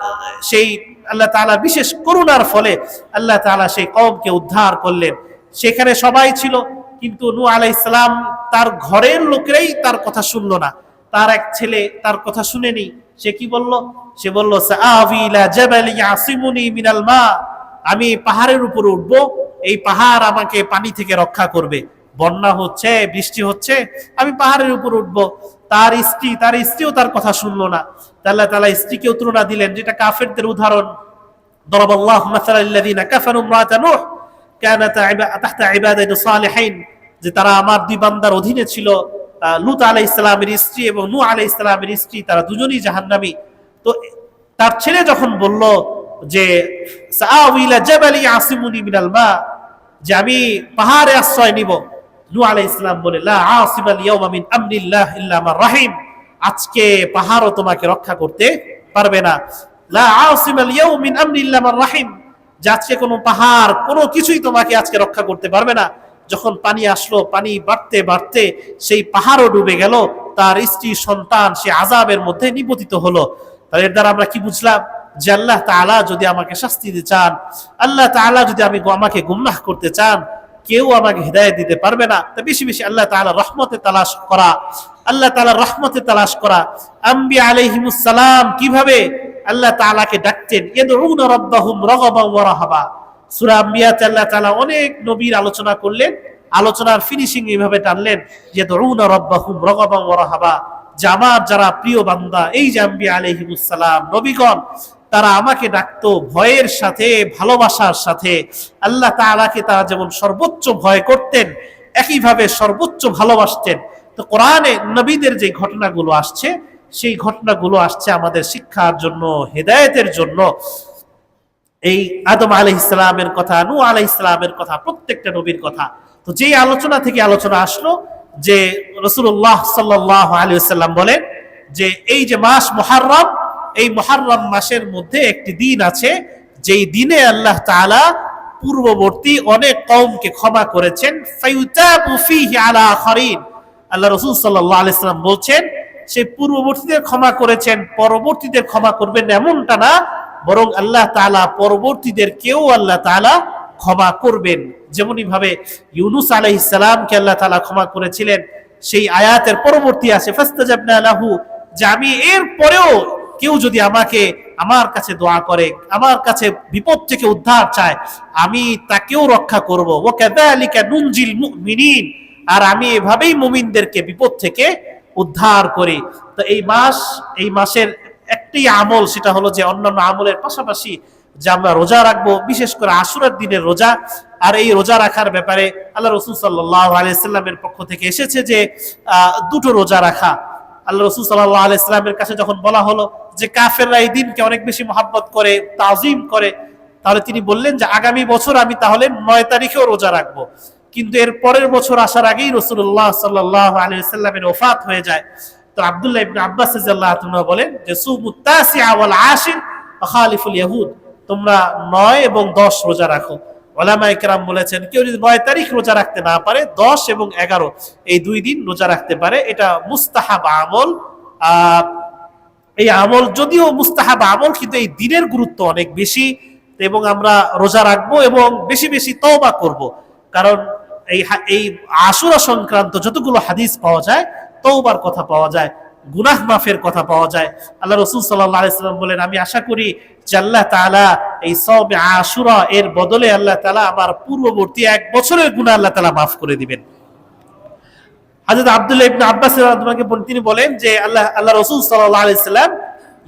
[SPEAKER 2] সেই আল্লাহ তাআলা বিশেষ করুণার ফলে আল্লাহ তাআলা সেই কওমকে উদ্ধার করলেন। সেখানে সবাই ছিল, কিন্তু নূহ আলাইহিস সালাম তার ঘরের লোকেরাই তার কথা শুনলো না। তার এক ছেলে তার কথা শুনেনি। সে কি বলল? সে বলল, সাআবি ইলা জাবালি ইয়াসিমুনি মিনাল মা, আমি পাহাড়ের উপর উঠব, এই পাহাড় আমাকে পানি থেকে রক্ষা করবে। বন্যা হচ্ছে, বৃষ্টি হচ্ছে, আমি পাহাড়ের উপর উঠব। তার স্ত্রীও তার কথা শুনলো না। আল্লাহ তাআলা স্ত্রীকেও তুলনা দিলেন, যেটা কাফেরদের উদাহরণ। দরাবাল্লাহু মাসালাল লিল্লাযিনা কাফারু ইমরাআতা নূহ কানাত তাহতা ইবাদাতি সালিহিন, যে তারা আমার দুই বান্দার অধীনে ছিল, লূত আলাইহিস সালামের স্ত্রী এবং নূহ আলাইহিস সালামের স্ত্রী, তারা দুজনেই জাহান্নামী। তো তার ছেলে যখন বলল যে সাআউই ইলা জাবালি ইয়াসিমুনি মিনাল মা, যে আমি পাহাড়ে আশ্রয় নিব, নূহ আলাইহিস সালাম বলে, লা আসিমাল ইয়াওমা মিন আমরিল্লাহ ইল্লা মান রাহিম, আজকে পাহাড়ও তোমাকে রক্ষা করতে পারবে না। লা আসিমাল ইয়াওমা মিন আমরিল্লাহ মান রাহিম, যে আজকে কোনো পাহাড়, কোনো কিছুই তোমাকে আজকে রক্ষা করতে পারবে না। যখন পানি আসলো, পানি বাড়তে বাড়তে সেই পাহাড়ও ডুবে গেল, তার স্ত্রী সন্তান সে আযাবের মধ্যে নিপতিত হলো। তাহলে এর দ্বারা আমরা কি বুঝলাম? যে আল্লাহ তাআলা যদি আমাকে শাস্তি দিতে চান, আল্লাহ তাআলা যদি আমাকে গুমরাহ করতে চান, কেউ আমাকে হিদায়াত দিতে পারবে না। তা বেশি বেশি আল্লাহ তাআলা রহমতে তালাশ করা, আল্লাহ তাআলা রহমতে তালাশ করা। আম্বিয়া আলাইহিমুস সালাম কিভাবে আল্লাহ তাআলাকে ডাকতেন, ইয়াদউনা রাব্বাহুম রাগাবান ওয়া রাহাবা। সূরা আম্বিয়াতে আল্লাহ তাআলা অনেক নবীর আলোচনা করলেন, আলোচনার ফিনিশিং এইভাবে টানলেন, ইয়াদউনা রাব্বাহুম রাগাবান ওয়া রাহাবা, যে আমার যারা প্রিয় বান্দা, এই যে আম্বিয়া আলাইহিমুস সালাম, নবীগণ, তারা আমাকে ডাকতো ভয়ের সাথে, ভালোবাসার সাথে। আল্লাহ তাআলাকে তারা যেমন সর্বোচ্চ ভয় করতেন, একইভাবে সর্বোচ্চ ভালোবাসতেন। তো কোরআনে নবীদের যে ঘটনাগুলো আসছে, সেই ঘটনাগুলো আসছে আমাদের শিক্ষার জন্য, হেদায়েতের জন্য। এই আদম আলাইহিস সালামের কথা, নূহ আলাইহিস সালামের কথা, প্রত্যেকটা নবীর কথা। তো যে আলোচনা থেকে আলোচনা আসলো যে রাসূলুল্লাহ সাল্লাল্লাহু আলাইহি ওয়াসাল্লাম বলেন যে এই যে মাস মুহররম, এই মুহররম মাসের মধ্যে একটি দিন আছে, যেই দিনে আল্লাহ তাআলা পূর্ববর্তী অনেক কওমকে ক্ষমা করেছেন। ফায়ুতাবু ফীহি আলা আখারিন, আল্লাহ রাসূল সাল্লাল্লাহু আলাইহি ওয়াসাল্লাম বলছেন, সেই পূর্ববর্তীদের ক্ষমা করেছেন, পরবর্তীদের ক্ষমা করবেন এমনটা না, বরং আল্লাহ তাআলা পরবর্তীদেরকেও আল্লাহ তাআলা ক্ষমা করবেন। যেমনই ভাবে ইউনূস আলাইহিস সালামকে আল্লাহ তাআলা ক্ষমা করেছিলেন, সেই আয়াতের পরবর্তী আছে ফাস্তাজাবনা লাহু, যে আমি এর পরেও কেউ যদি আমার কাছে দোয়া করে, আমার কাছে বিপদ থেকে উদ্ধার চায়, আমি তাকেও রক্ষা করব। ওয়া কাযালিকা নুনজিল মুমিনিন, আর আমি এভাবেই মুমিনদেরকে বিপদ থেকে উদ্ধার করি। তো এই মাসের একটি আমল, সেটা হলো যে অন্যান্য আমলের পাশাপাশি যে আমরা রোজা রাখবো, বিশেষ করে আশুরার দিনের রোজা। আর এই রোজা রাখার ব্যাপারে আল্লাহ রাসূল সাল্লাল্লাহু আলাইহি ওয়াসাল্লামের পক্ষ থেকে এসেছে যে দুটো রোজা রাখা। আল্লাহ রাসূল সাল্লাল্লাহু আলাইহি ওয়াসাল্লামের কাছে যখন বলা হলো যে কাফেররা এই দিনকে অনেক বেশি মহব্বত করে, তাজিম করে, তাহলে তিনি বললেন যে আগামী বছর আমি তাহলে 9 তারিখেও রোজা রাখবো। কিন্তু এর পরের বছর আসার আগেই রাসূলুল্লাহ সাল্লাল্লাহু আলাইহি ওয়াসাল্লামের ওফাত হয়ে যায়। তো আব্দুল্লাহ ইবনে আব্বাস রাদিয়াল্লাহু তাআলা বলেন যে সুমুত তাসিআ ওয়াল আশির ওয়া খালিফুল ইয়াহুদ, তোমরা 9 এবং 10 রোজা রাখো। উলামায়ে কেরাম বলেছেন কেউ যদি 9 তারিখ রোজা রাখতে না পারে 10 এবং 11 এই 2 দিন রোজা রাখতে পারে। এটা মুস্তাহাব আমল। এই আমল যদিও মুস্তাহাব আমল, কিন্তু এই দিনের গুরুত্ব অনেক বেশি এবং আমরা রোজা রাখবো এবং বেশি বেশি তওবা করব। কারণ এই আশুরা সংক্রান্ত যতগুলো হাদিস পাওয়া যায় তওবার কথা পাওয়া যায়, গুনাহ মাফের কথা পাওয়া যায়। আল্লাহ রাসূল সাল্লাল্লাহু আলাইহি ওয়াসাল্লাম বলেন আমি আশা করি যে আল্লাহ তাআলা এই সওমে আশুরা এর বদলে আল্লাহ তাআলা আমার পূর্ববর্তী 1 বছরের গুনাহ আল্লাহ তাআলা মাফ করে দিবেন। হযরত আব্দুল্লাহ ইবনে আব্বাস রাদিয়াল্লাহু আনহু তিনি বলেন যে আল্লাহ রাসূল সাল্লাল্লাহু আলাইহি ওয়াসাল্লাম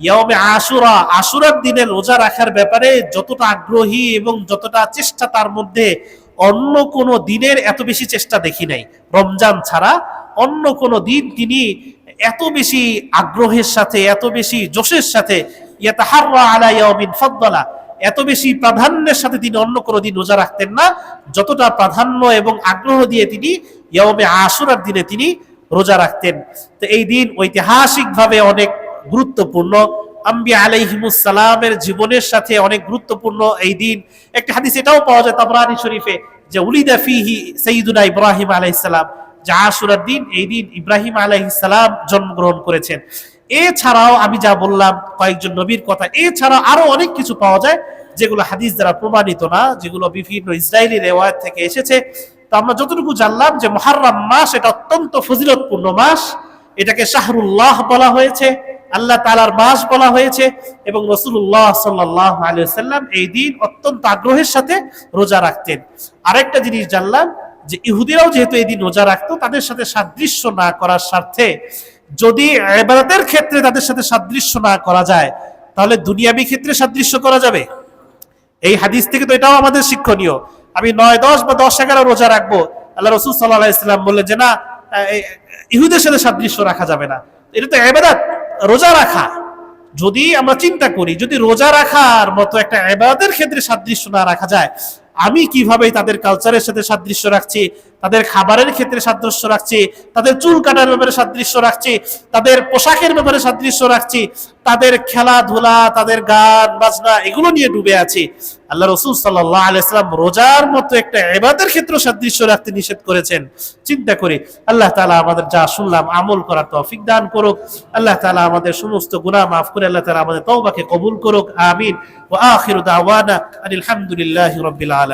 [SPEAKER 2] ইয়াউমে আশুরা, আশুরার দিনে রোজা রাখার ব্যাপারে যতটা আগ্রহী এবং যতটা চেষ্টা তার মধ্যে অন্য কোন দিনের এত বেশি চেষ্টা দেখি নাই। রমজান ছাড়া অন্য কোন দিন তিনি এত বেশি আগ্রহের সাথে, এত বেশি জোশের সাথে ইয়াতাহাররা আলা ইয়াউমিন ফাদ্দালা, এত বেশি প্রাধান্যের সাথে তিনি অন্য কোনো দিন রোজা রাখতেন না যতটা প্রাধান্য এবং আগ্রহ দিয়ে তিনি ইয়াউমে আশুরার দিনে তিনি রোজা রাখতেন। তো এই দিন ঐতিহাসিকভাবে অনেক গুরুত্বপূর্ণ, আম্বিয়া আলাইহিমুস সালামের জীবনের সাথে অনেক গুরুত্বপূর্ণ এই দিন। একটা হাদিস এটাও পাওয়া যায় তাবরানী শরীফে যে উলিদা ফিহি সাইয়্যিদুনা ইব্রাহিম আলাইহিস সালাম, যে আশুরার দিন, এই দিন ইব্রাহিম আলাইহিস সালাম জন্মগ্রহণ করেছেন। এছাড়াও আমি যা বললাম কয়েকজন নবীর কথা, এছাড়াও আরো অনেক কিছু পাওয়া যায় যেগুলো হাদিস দ্বারা প্রমাণিত না, যেগুলো বিভিন্ন ইসরায়েলি রিওয়ায়াত থেকে এসেছে। তো আমরা যতটুকু জানলাম যে মুহররম মাস এটা অত্যন্ত ফজিলতপূর্ণ মাস, এটাকে শাহরুল্লাহ বলা হয়েছে, আল্লাহ তাআলার মাস বলা হয়েছে এবং রাসূলুল্লাহ সাল্লাল্লাহু আলাইহি ওয়াসাল্লাম এই দিন অত্যন্ত আগ্রহের সাথে রোজা রাখতেন। আরেকটা জিনিস জানলাম যে ইহুদিরাও যেহেতু এই দিন রোজা রাখতো, তাদের সাথে সাদৃশ্য না করার স্বার্থে যদি ইবাদতের ক্ষেত্রে তাদের সাথে সাদৃশ্য না করা যায় তাহলে দুনিয়াবি ক্ষেত্রে সাদৃশ্য করা যাবে। এই হাদিস থেকে তো এটাও আমাদের শিক্ষণীয়। আমি 9, 10 বা 10, 11 রোজা রাখবো, আল্লাহ রাসূল সাল্লাল্লাহু আলাইহি ওয়াসাল্লাম বললেন যে না, ইহুদের সাথে সাদৃশ্য রাখা যাবে না। এটা তো ইবাদত, রোজা রাখা। যদি আমরা চিন্তা করি যদি রোজা রাখার মতো একটা ইবাদতের ক্ষেত্রে সাদৃশ্য না রাখা যায়, আমি কিভাবে তাদের কালচারের সাথে সাদৃশ্য রাখছি, তাদের খাবারের ক্ষেত্রে সাদৃশ্য রাখছি, তাদের চুল কাটার ব্যাপারে সাদৃশ্য রাখছি, তাদের পোশাকের ব্যাপারে সাদৃশ্য রাখছি, তাদের খেলাধুলা, তাদের গান বাজনা এগুলো নিয়ে ডুবে আছি। আল্লাহ রাসূল সাল্লাল্লাহু আলাইহি ওয়াসাল্লাম রোজার মতো একটা ইবাদতের ক্ষেত্রে সাদৃশ্য রাখতে নিষেধ করেছেন। চিন্তা করি আল্লাহ তাআলা আমাদের যা শুনলাম আমল করার তৌফিক দান করুক। আল্লাহ তাআলা আমাদের সমস্ত গুনাহ মাফ করে আল্লাহ তাআলা আমাদের তওবাকে কবুল করুক। আমিন। ওয়া আখিরু দাওয়ানা আলহামদুলিল্লাহি রাব্বিল আলামিন।